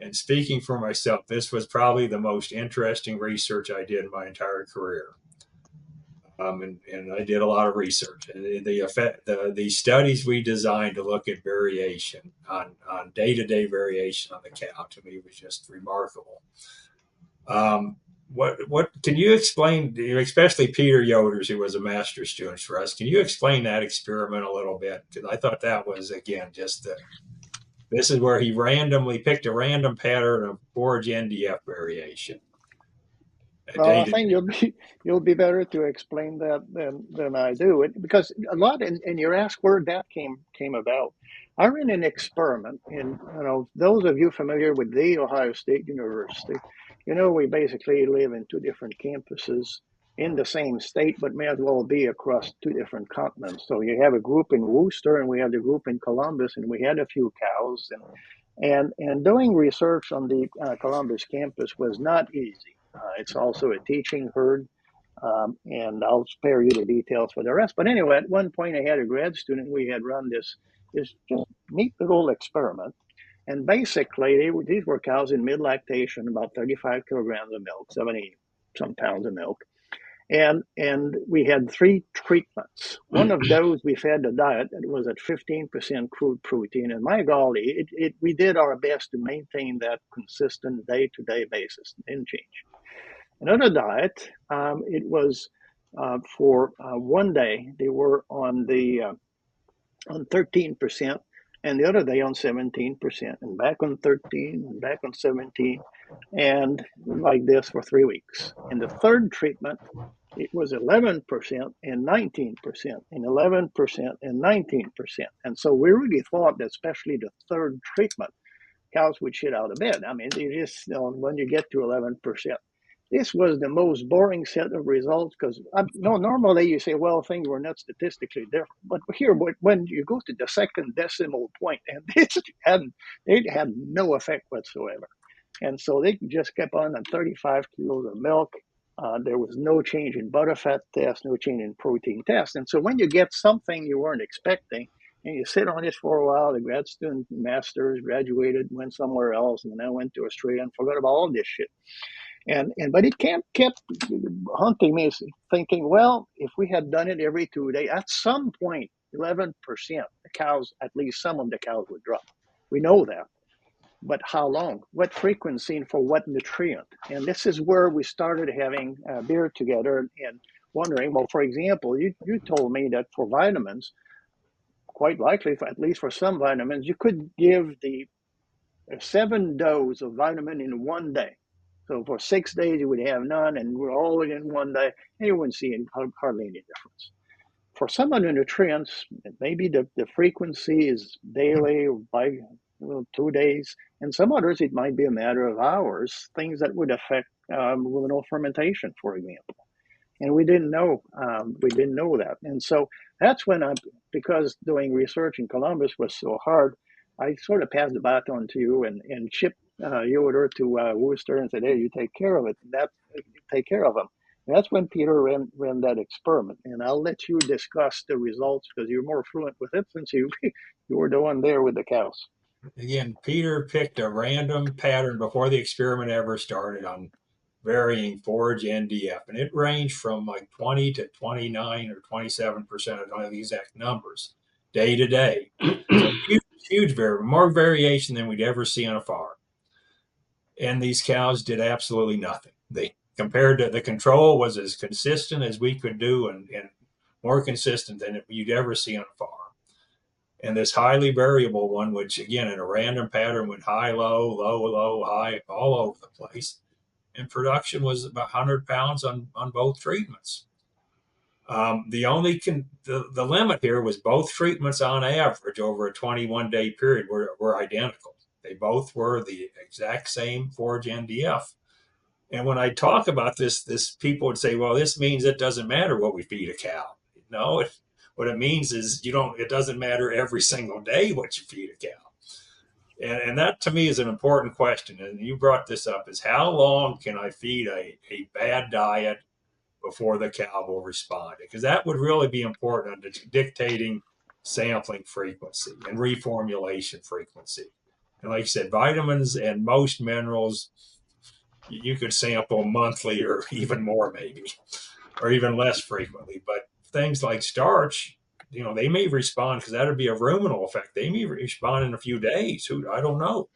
And speaking for myself, this was probably the most interesting research I did in my entire career. And I did a lot of research. And the studies we designed to look at variation on day-to-day variation on the cow, to me, was just remarkable. What can you explain, especially Peter Yoders, who was a master's student for us, can you explain that experiment a little bit? Because I thought that was, again, this is where he randomly picked a random pattern of forage NDF variation. Well, I think you'll be better to explain that than I do, because a lot. And you're asked where that came about. I ran an experiment, and those of you familiar with the Ohio State University, we basically live in 2 different campuses in the same state, but may as well be across 2 different continents. So you have a group in Worcester, and we have the group in Columbus, and we had a few cows, and doing research on the Columbus campus was not easy. It's also a teaching herd, and I'll spare you the details for the rest. But anyway, at one point I had a grad student. We had run this just neat little experiment. And basically, these were cows in mid-lactation, about 35 kilograms of milk, 70-some pounds of milk. And we had 3 treatments. One of those we fed the diet that was at 15% crude protein, and my golly, we did our best to maintain that consistent day-to-day basis. It didn't change. Another diet, it was for one day they were on 13%, and the other day on 17%, and back on 13, and back on 17, and like this for 3 weeks. And the third treatment, it was 11% and 19%, and 11% and 19%. And so we really thought that, especially the third treatment, cows would shit out of bed. I mean, they just, when you get to 11%. This was the most boring set of results because no, normally you say, well, things were not statistically different. But here, when you go to the second decimal point, and it had no effect whatsoever. And so they just kept on 35 kilos of milk. There was no change in butterfat test, no change in protein test. And so when you get something you weren't expecting, and you sit on it for a while, the grad student masters graduated, went somewhere else, and then I went to Australia and forgot about all this shit. But it kept haunting me, thinking, well, if we had done it every 2 days, at some point, 11%, the cows, at least some of the cows would drop. We know that. But how long? What frequency and for what nutrient? And this is where we started having beer together and wondering, well, for example, you told me that for vitamins, quite likely, at least for some vitamins, you could give the 7 doses of vitamin in one day. So for 6 days, you would have none, and we're all in one day, and you wouldn't see hardly any difference. For some of the nutrients, maybe the frequency is daily or by 2 days, and some others, it might be a matter of hours, things that would affect ruminal fermentation, for example. And we didn't know that. And so that's when because doing research in Columbus was so hard, I sort of passed the baton to you and shipped Yoder to Worcester and said, hey, you take care of it. Take care of them. And that's when Peter ran that experiment. And I'll let you discuss the results because you're more fluent with it since you were the one there with the cows. Again, Peter picked a random pattern before the experiment ever started on varying forage NDF, and it ranged from like 20 to 29 or 27%, I don't know the exact numbers, day to day. So huge variation, more variation than we'd ever see on a farm. And these cows did absolutely nothing. They compared to the control was as consistent as we could do and more consistent than you'd ever see on a farm. And this highly variable one, which again in a random pattern went high, low, high, all over the place. And production was about 100 pounds on both treatments. The limit here was both treatments on average over a 21-day period were identical. They both were the exact same forage NDF. And when I talk about this people would say, well, this means it doesn't matter what we feed a cow. No, what it means is it doesn't matter every single day what you feed a cow. And that to me is an important question. And you brought this up, is how long can I feed a bad diet before the cow will respond? Because that would really be important in dictating sampling frequency and reformulation frequency. And like I said, vitamins and most minerals, you could sample monthly or even more maybe, or even less frequently. But things like starch, they may respond because that would be a ruminal effect. They may respond in a few days. I don't know.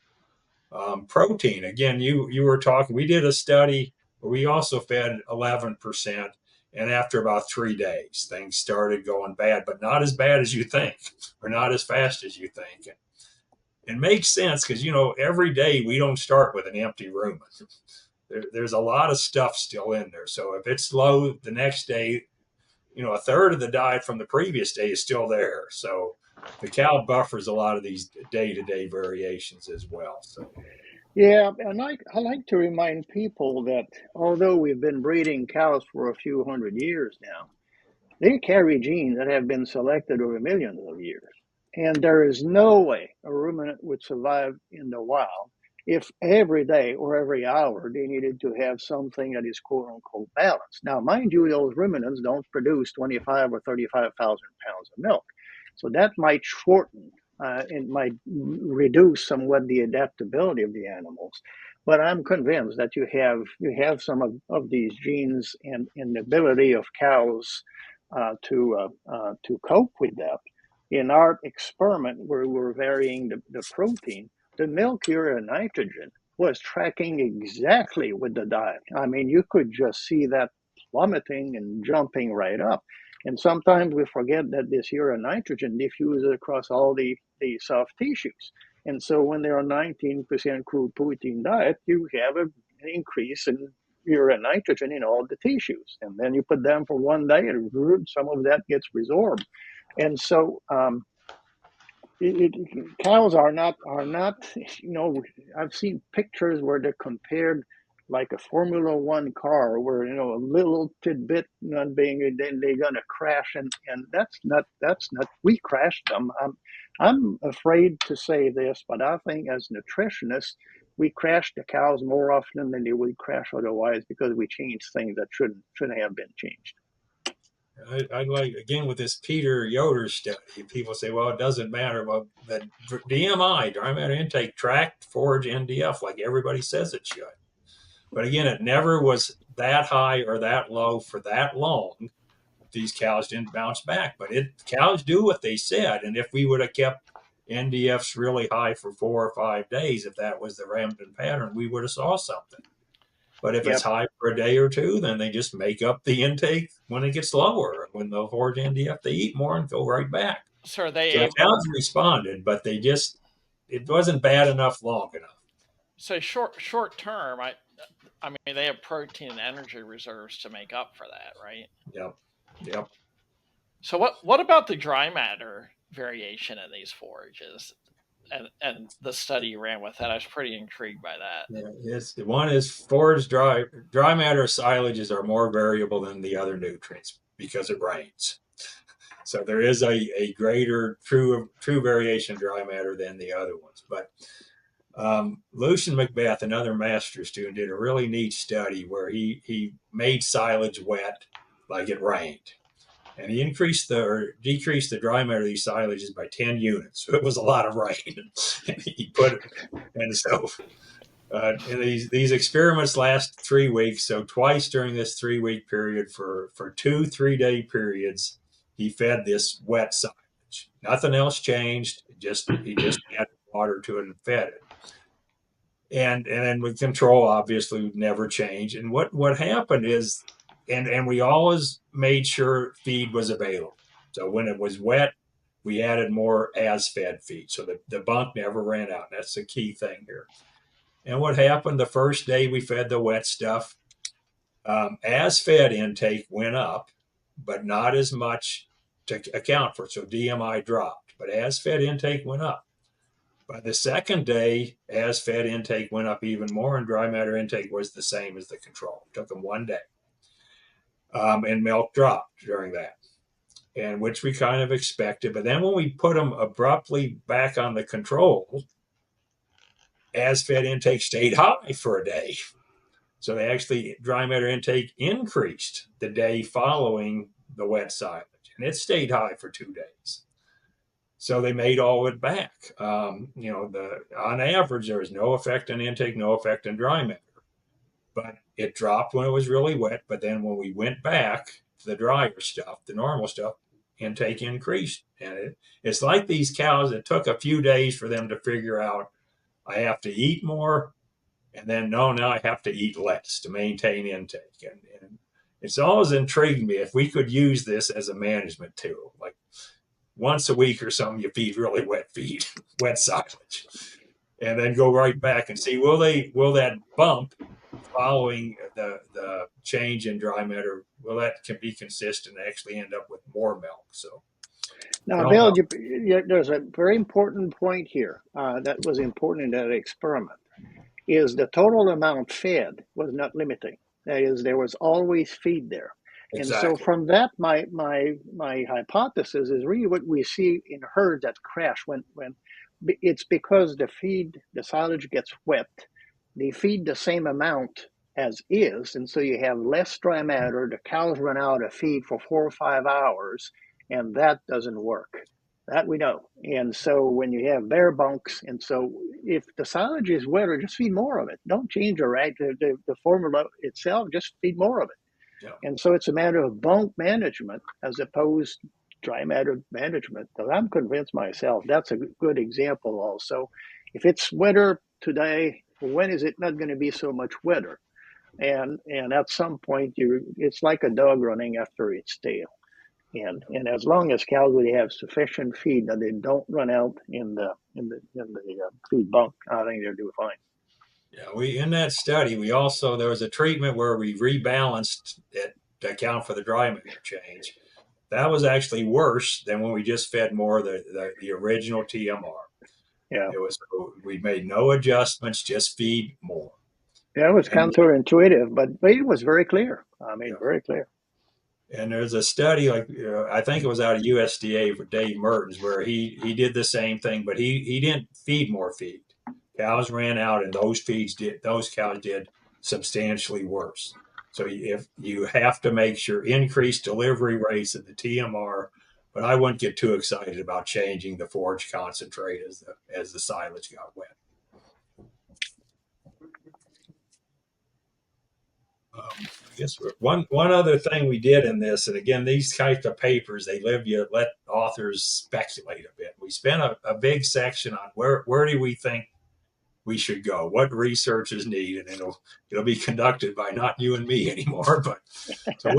Protein, again, you were talking, we did a study where we also fed 11%. And after about 3 days, things started going bad, but not as bad as you think, or not as fast as you think. It makes sense because, every day we don't start with an empty rumen. There's a lot of stuff still in there. So if it's low the next day, a third of the diet from the previous day is still there. So the cow buffers a lot of these day-to-day variations as well. So. Yeah, and I like to remind people that although we've been breeding cows for a few hundred years now, they carry genes that have been selected over millions of years. And there is no way a ruminant would survive in the wild if every day or every hour they needed to have something that is quote unquote balanced. Now, mind you, those ruminants don't produce 25 or 35,000 pounds of milk. So that might shorten, it might reduce somewhat the adaptability of the animals. But I'm convinced that you have some of these genes and the ability of cows to cope with that. In our experiment where we were varying the protein, the milk urea nitrogen was tracking exactly with the diet. I mean, you could just see that plummeting and jumping right up. And sometimes we forget that this urea nitrogen diffuses across all the soft tissues. And so when they're on 19% crude protein diet, you have an increase in urea nitrogen in all the tissues. And then you put them for one day and some of that gets resorbed. And so cows are not, I've seen pictures where they're compared like a Formula One car where, a little tidbit not being, then they're going to crash. And that's not, we crashed them. I'm afraid to say this, but I think as nutritionists, we crash the cows more often than they would crash otherwise because we change things that shouldn't have been changed. I'd like, again, with this Peter Yoder study, people say, well, it doesn't matter. Well, the DMI, dry matter intake, tracked forage NDF like everybody says it should. But again, it never was that high or that low for that long. These cows didn't bounce back, but cows do what they said. And if we would have kept NDFs really high for 4 or 5 days, if that was the random pattern, we would have saw something. But if it's high for a day or two, then they just make up the intake when it gets lower. When the forage NDF, they eat more and go right back. So are they So the cows responded, but it wasn't bad enough long enough. So short term, I mean, they have protein and energy reserves to make up for that, right? Yep. So what about the dry matter variation in these forages? And the study you ran with that, I was pretty intrigued by that. Yeah, yes. One is forage dry matter silages are more variable than the other nutrients because it rains. So there is a greater true variation in dry matter than the other ones. But Lucian Macbeth, another master student, did a really neat study where he made silage wet like it rained. And he decreased the dry matter of these silages by 10 units. So it was a lot of rain. And he put it, and so and these experiments last 3 weeks. So twice during this 3-week period for 2 3-day periods, he fed this wet silage. Nothing else changed. He just added water to it and fed it. And then with control, obviously, would never change. And what happened is, and we always made sure feed was available. So when it was wet, we added more as-fed feed. So the bunk never ran out. That's the key thing here. And what happened the first day we fed the wet stuff, as-fed intake went up, but not as much to account for it. So DMI dropped, but as-fed intake went up. By the second day, as-fed intake went up even more, and dry matter intake was the same as the control. It took them 1 day. And milk dropped during that, and which we kind of expected. But then when we put them abruptly back on the control, as-fed intake stayed high for a day. So they actually, dry matter intake increased the day following the wet silage, and it stayed high for 2 days. So they made all of it back. On average, there was no effect on intake, no effect on dry matter. But it dropped when it was really wet. But then when we went back to the drier stuff, the normal stuff, intake increased. And it's like these cows, it took a few days for them to figure out, I have to eat more. And then, now I have to eat less to maintain intake. And it's always intrigued me if we could use this as a management tool. Like once a week or something, you feed really wet silage. And then go right back and see, will that bump following the change in dry matter, will that can be consistent and actually end up with more milk? So now, Bill, there's a very important point here that was important in that experiment, is the total amount fed was not limiting. That is, there was always feed there. Exactly. And so from that, my hypothesis is really what we see in herds that crash when it's because the silage gets wet. They feed the same amount as is, and so you have less dry matter. The cows run out of feed for 4 or 5 hours, and that doesn't work. That we know. And so when you have bare bunks, and so if the silage is wetter, just feed more of it. Don't change the formula itself, just feed more of it. Yeah. And so it's a matter of bunk management as opposed to dry matter management. But I'm convinced myself that's a good example also. If it's wetter today, when is it not going to be so much wetter? And at some point, it's like a dog running after its tail. And as long as cows would have sufficient feed that they don't run out in the feed bunk, I think they'll do fine. Yeah, in that study, there was a treatment where we rebalanced it to account for the dry matter change. That was actually worse than when we just fed more of the original TMR. Yeah, we made no adjustments, just feed more. yeah, it was counterintuitive, but it was very clear. I mean, very clear. And there's a study, I think it was out of USDA for Dave Mertens, where he did the same thing, but he didn't feed more feed. Cows ran out, and those cows did substantially worse. So if you have to make sure increase delivery rates of the TMR, but I wouldn't get too excited about changing the forage concentrate as the silage got wet. I guess one other thing we did in this, and again, these types of papers, let authors speculate a bit. We spent a big section on where do we think we should go, what research is needed, and it'll be conducted by not you and me anymore. But so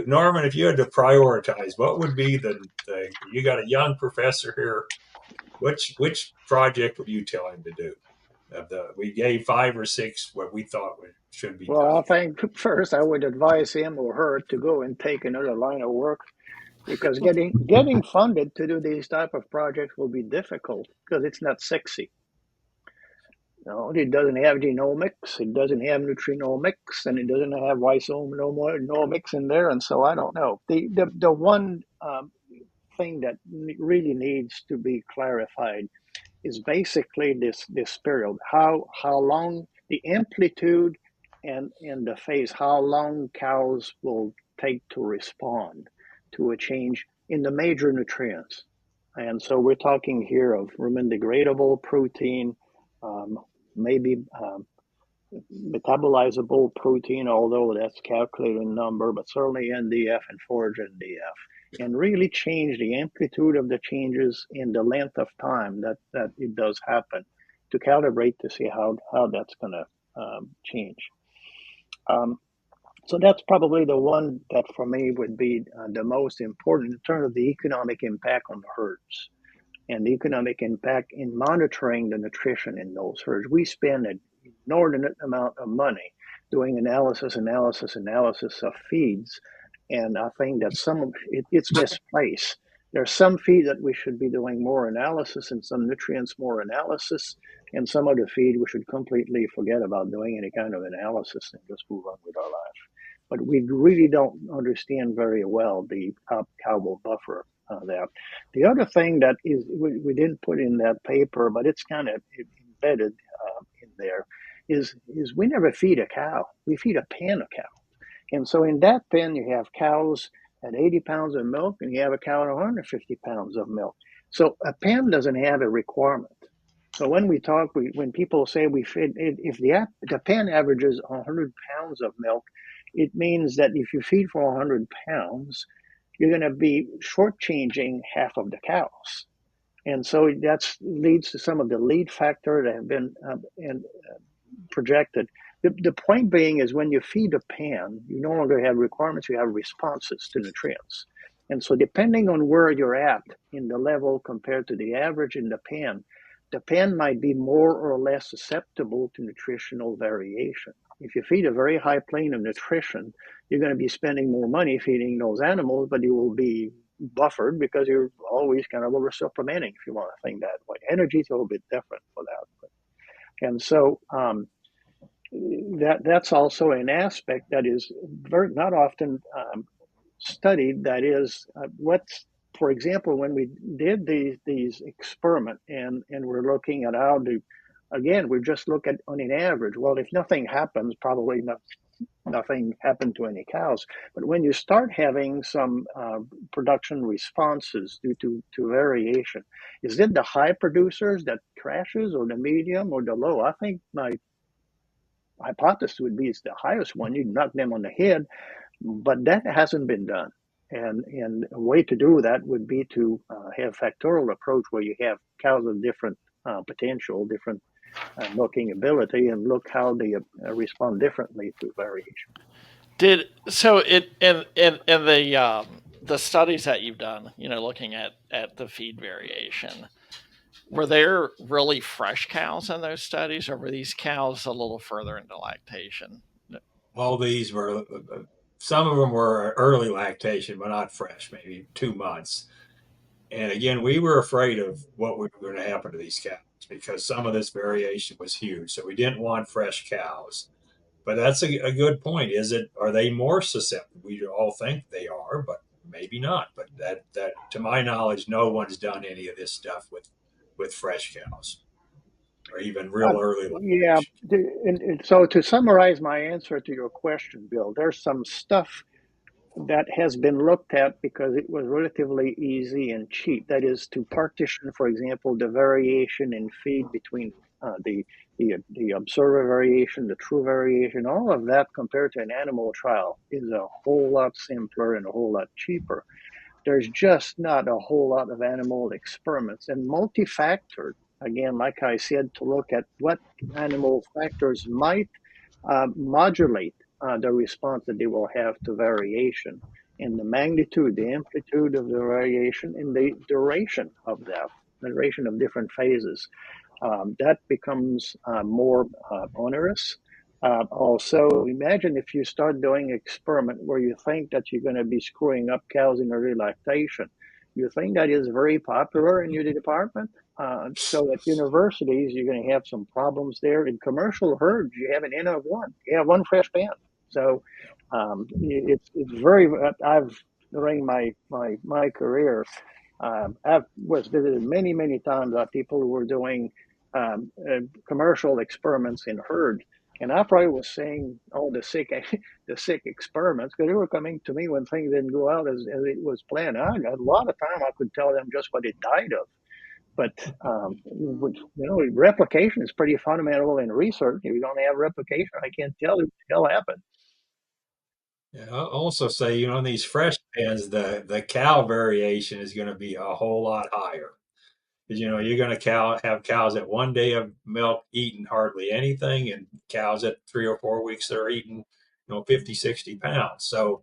Norman, if you had to prioritize, what would be you got a young professor here, which project would you tell him to do? We gave 5 or 6 what we thought should be done. Well, I think first I would advise him or her to go and take another line of work, because getting funded to do these type of projects will be difficult because it's not sexy. No, it doesn't have genomics, it doesn't have nutrinomics, and it doesn't have Weiss-omics in there. And so I don't know. The one thing that really needs to be clarified is basically this period, how long the amplitude and the phase, how long cows will take to respond to a change in the major nutrients. And so we're talking here of rumen degradable protein, maybe metabolizable protein, although that's calculated in number, but certainly NDF and forage NDF, and really change the amplitude of the changes in the length of time that it does happen to calibrate to see how that's going to change. So that's probably the one that for me would be the most important in terms of the economic impact on the herds and the economic impact in monitoring the nutrition in those herds. We spend an inordinate amount of money doing analysis of feeds, and I think that some of it's misplaced. There's some feed that we should be doing more analysis, and some nutrients more analysis, and some of the feed we should completely forget about doing any kind of analysis and just move on with our life. But we really don't understand very well the cow will buffer that. The other thing that is we didn't put in that paper, but it's kind of embedded in there, is we never feed a cow. We feed a pen of cows. And so in that pen, you have cows at 80 pounds of milk, and you have a cow at 150 pounds of milk. So a pen doesn't have a requirement. So when we talk, when people say we feed, if the pen averages 100 pounds of milk, it means that if you feed for 100 pounds, you're going to be shortchanging half of the cows. And so that leads to some of the lead factor that have been projected. The point being is when you feed a pan, you no longer have requirements, you have responses to nutrients. And so depending on where you're at in the level compared to the average in the pan might be more or less susceptible to nutritional variation. If you feed a very high plane of nutrition, you're going to be spending more money feeding those animals, but you will be buffered because you're always kind of over supplementing, if you want to think that way. Energy is a little bit different for that. And so that's also an aspect that is very not often studied. That is for example, when we did these experiment and we're looking at how again, we just look at on an average. Well, if nothing happens, probably nothing happened to any cows. But when you start having some production responses due to variation, is it the high producers that crashes, or the medium, or the low? I think my hypothesis would be it's the highest one. You knock them on the head, but that hasn't been done. And a way to do that would be to have factorial approach, where you have cows of different potential, different milking ability, and look how they respond differently to variation. In the studies that you've done, looking at the feed variation, were there really fresh cows in those studies, or were these cows a little further into lactation? All these were, some of them were early lactation, but not fresh, maybe 2 months. And again, we were afraid of what was going to happen to these cows because some of this variation was huge. So we didn't want fresh cows. But that's a good point. Are they more susceptible? We all think they are, but maybe not. But that to my knowledge, no one's done any of this stuff with fresh cows or even real early Yeah. lactation. And so to summarize my answer to your question, Bill, there's some stuff that has been looked at because it was relatively easy and cheap. That is, to partition, for example, the variation in feed between the observer variation, the true variation. All of that compared to an animal trial is a whole lot simpler and a whole lot cheaper. There's just not a whole lot of animal experiments, and multi-factor, again, like I said, to look at what animal factors might modulate the response that they will have to variation, and the magnitude, the amplitude of the variation, and the duration of that, the duration of different phases. That becomes more onerous. Also, imagine if you start doing experiment where you think that you're going to be screwing up cows in early lactation. You think that is very popular in your department. So at universities, you're going to have some problems there. In commercial herds, you have an N of one. You have one fresh pan. So it's very. I've during my career, I've was visited many times by people who were doing commercial experiments in herd, and I probably was seeing all the sick the sick experiments because they were coming to me when things didn't go out as it was planned. I got a lot of time I could tell them just what it died of. But replication is pretty fundamental in research. If you don't have replication, I can't tell you what the hell happened. Yeah, I'll also say, in these fresh pens, the cow variation is going to be a whole lot higher. Because you're going to have cows at 1 day of milk eating hardly anything, and cows at 3 or 4 weeks that are eating 50, 60 pounds. So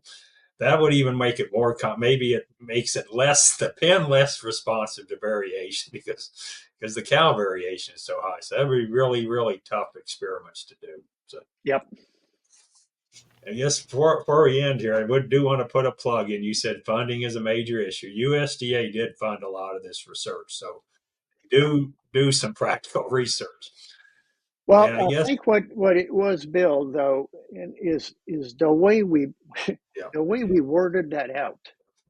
that would even make it more maybe it makes it the pen less responsive to variation because the cow variation is so high. So that would be really, really tough experiments to do. So Yep. I guess before we end here, I do want to put a plug in. You said funding is a major issue. USDA did fund a lot of this research, so do some practical research. Well, And I I guess, think what it was, Bill, though, is the way we yeah, the way we worded that out.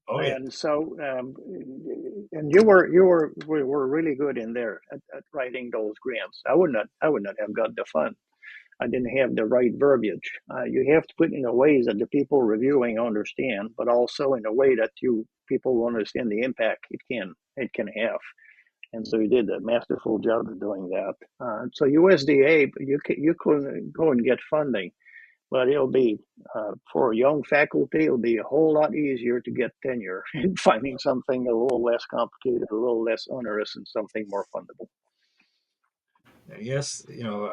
oh yeah, And so, and we were really good in there at writing those grants. I would not have got the fund. I didn't have the right verbiage. You have to put it in a ways that the people reviewing understand, but also in a way that people will understand the impact it can have. And so he did a masterful job of doing that. So USDA, you couldn't go and get funding, but it'll be for young faculty. It'll be a whole lot easier to get tenure in finding something a little less complicated, a little less onerous, and something more fundable. I guess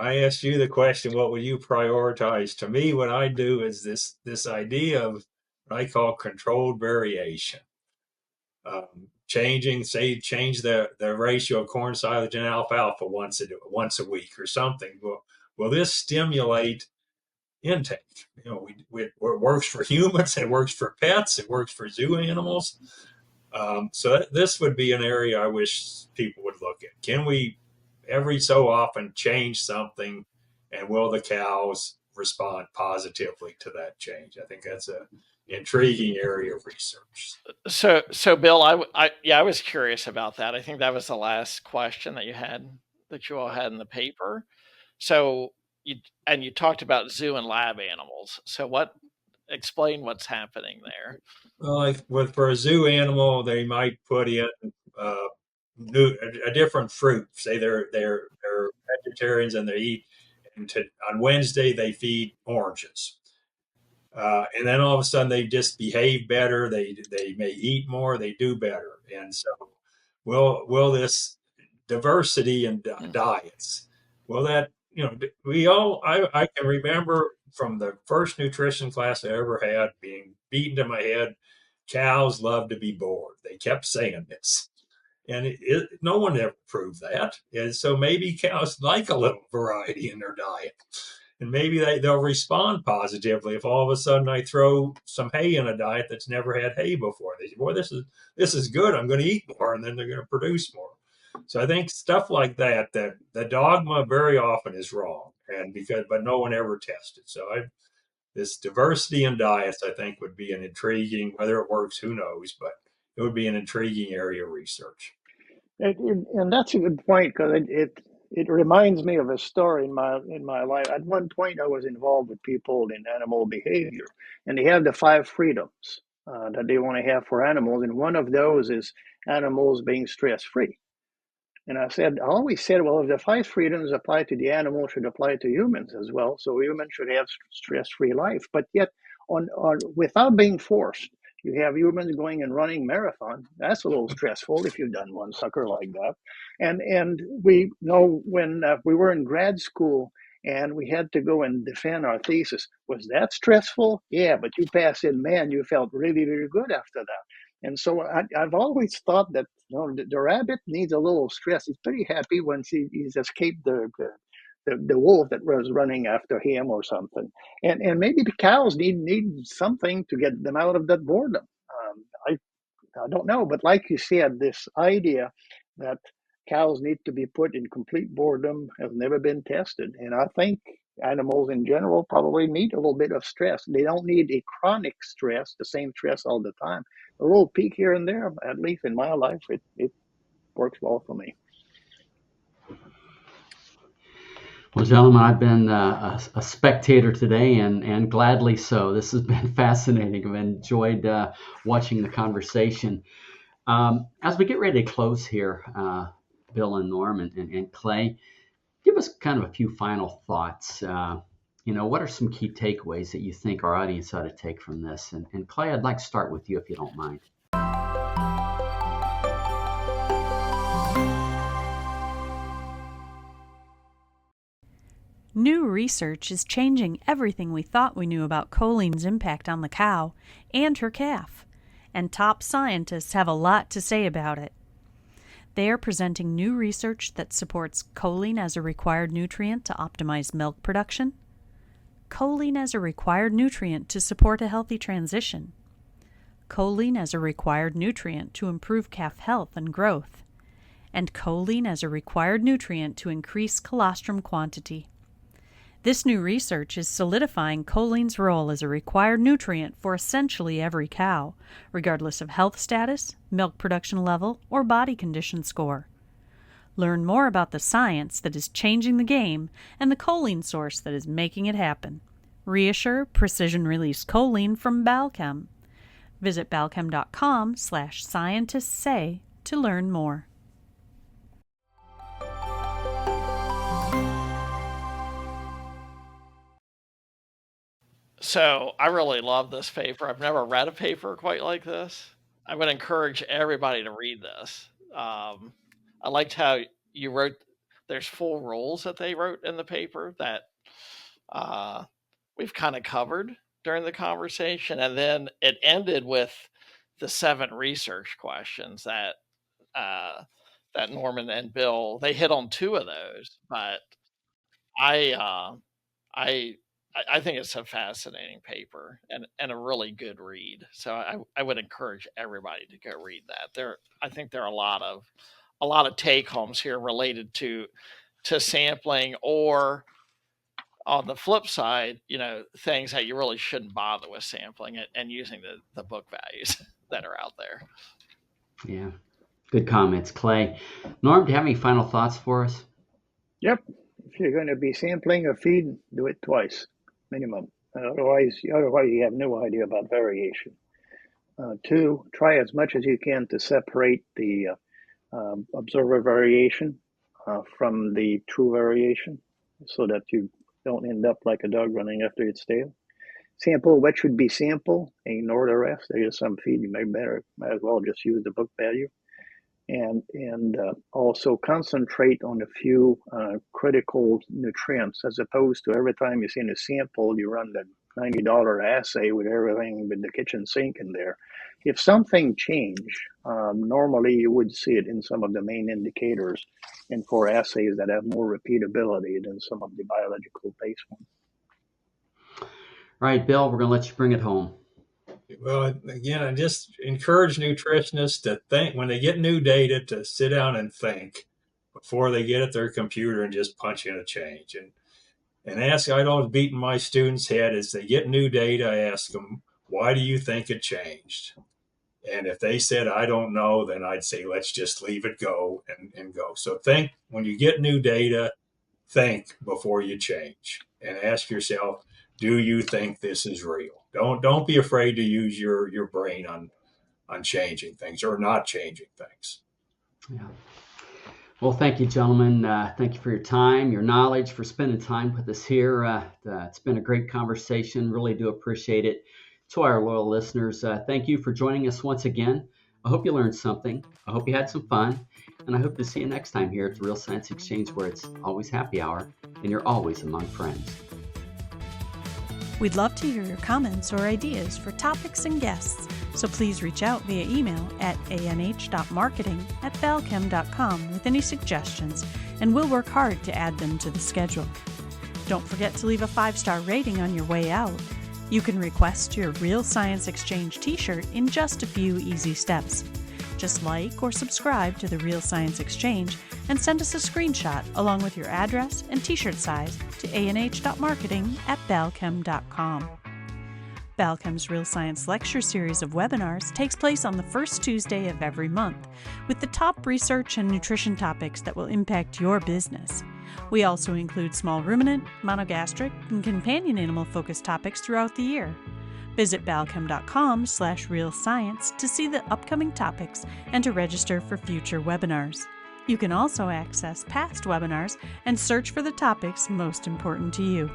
I asked you the question, what would you prioritize? To me, what I do is this idea of what I call controlled variation. Change the ratio of corn silage and alfalfa once a week or something. Will this stimulate intake? It works for humans, it works for pets, it works for zoo animals. So this would be an area I wish people would look at. Can we every so often change something, and will the cows respond positively to that change? I think that's a intriguing area of research. So Bill, I was curious about that. I think that was the last question that you all had in the paper. So you talked about zoo and lab animals. So explain what's happening there. Well, for a zoo animal, they might put in uh, a different fruit. Say they're vegetarians and they eat. And on Wednesday they feed oranges, and then all of a sudden they just behave better. They may eat more. They do better. And so, will this diversity in diets? Well, that I can remember from the first nutrition class I ever had being beaten to my head. Cows love to be bored. They kept saying this. And no one ever proved that. And so maybe cows like a little variety in their diet. And maybe they'll respond positively if all of a sudden I throw some hay in a diet that's never had hay before. They say, boy, this is good. I'm going to eat more, and then they're going to produce more. So I think stuff like that the dogma very often is wrong, but no one ever tested. So this diversity in diets, I think, would be an intriguing, whether it works, who knows, but it would be an intriguing area of research. And that's a good point, because it reminds me of a story in my life. At one point, I was involved with people in animal behavior, and they have the 5 freedoms that they want to have for animals, and one of those is animals being stress free. And I always said, well, if the 5 freedoms apply to the animal, should apply to humans as well. So humans should have stress-free life. But yet, without being forced, you have humans going and running marathon. That's a little stressful if you've done one sucker like that. And we know when we were in grad school and we had to go and defend our thesis, was that stressful? Yeah, but you passed it, man, you felt really, really good after that. And so I've always thought that the rabbit needs a little stress. He's pretty happy when he's escaped the wolf that was running after him or something. And maybe the cows need something to get them out of that boredom. I don't know, but like you said, this idea that cows need to be put in complete boredom has never been tested. And I think animals in general probably need a little bit of stress. They don't need a chronic stress, the same stress all the time. A little peak here and there, at least in my life, it works well for me. Well, gentlemen, I've been a spectator today, and gladly so. This has been fascinating. I've enjoyed watching the conversation. As we get ready to close here, Bill and Norm and Clay, give us kind of a few final thoughts. What are some key takeaways that you think our audience ought to take from this? And Clay, I'd like to start with you if you don't mind. New research is changing everything we thought we knew about choline's impact on the cow and her calf, and top scientists have a lot to say about it. They are presenting new research that supports choline as a required nutrient to optimize milk production, choline as a required nutrient to support a healthy transition, choline as a required nutrient to improve calf health and growth, and choline as a required nutrient to increase colostrum quantity. This new research is solidifying choline's role as a required nutrient for essentially every cow, regardless of health status, milk production level, or body condition score. Learn more about the science that is changing the game and the choline source that is making it happen. Reassure precision-release choline from Balchem. Visit balchem.com/scientistsay to learn more. So I really love this paper. I've never read a paper quite like this. I would encourage everybody to read this. I liked how you wrote, there's 4 rules that they wrote in the paper that we've kind of covered during the conversation. And then it ended with the 7 research questions that Norman and Bill, they hit on 2 of those, but I think it's a fascinating paper and a really good read. So I would encourage everybody to go read that. I think there are a lot of take homes here related to sampling, or on the flip side, things that you really shouldn't bother with sampling it and using the book values that are out there. Yeah, good comments, Clay. Norm, do you have any final thoughts for us? Yep. if you're going to be sampling a feed, do it twice, minimum. Otherwise you have no idea about variation. 2, try as much as you can to separate the observer variation from the true variation, so that you don't end up like a dog running after its tail. Sample what should be sampled, ignore the rest. There is some feed you might as well just use the book value. And also concentrate on a few critical nutrients, as opposed to every time you see a sample, you run the $90 assay with everything with the kitchen sink in there. If something changed, normally you would see it in some of the main indicators and for assays that have more repeatability than some of the biological based ones. All right, Bill, we're going to let you bring it home. Well, again, I just encourage nutritionists to think when they get new data, to sit down and think before they get at their computer and just punch in a change. And ask, I'd always beat in my students' head as they get new data, I ask them, why do you think it changed? And if they said, I don't know, then I'd say, let's just leave it go and go. So think, when you get new data, think before you change and ask yourself, do you think this is real? Don't be afraid to use your brain on changing things or not changing things. Yeah. Well, thank you, gentlemen. Thank you for your time, your knowledge, for spending time with us here. It's been a great conversation. Really do appreciate it. To our loyal listeners, thank you for joining us once again. I hope you learned something. I hope you had some fun. And I hope to see you next time here at the Real Science Exchange, where it's always happy hour and you're always among friends. We'd love to hear your comments or ideas for topics and guests, so please reach out via email at anh.marketing@balchem.com with any suggestions, and we'll work hard to add them to the schedule. Don't forget to leave a 5-star rating on your way out. You can request your Real Science Exchange t-shirt in just a few easy steps. Just like or subscribe to the Real Science Exchange and send us a screenshot along with your address and t-shirt size to anh.marketing@balchem.com. Balchem's Real Science Lecture Series of webinars takes place on the first Tuesday of every month, with the top research and nutrition topics that will impact your business. We also include small ruminant, monogastric, and companion animal-focused topics throughout the year. Visit balchem.com/realscience to see the upcoming topics and to register for future webinars. You can also access past webinars and search for the topics most important to you.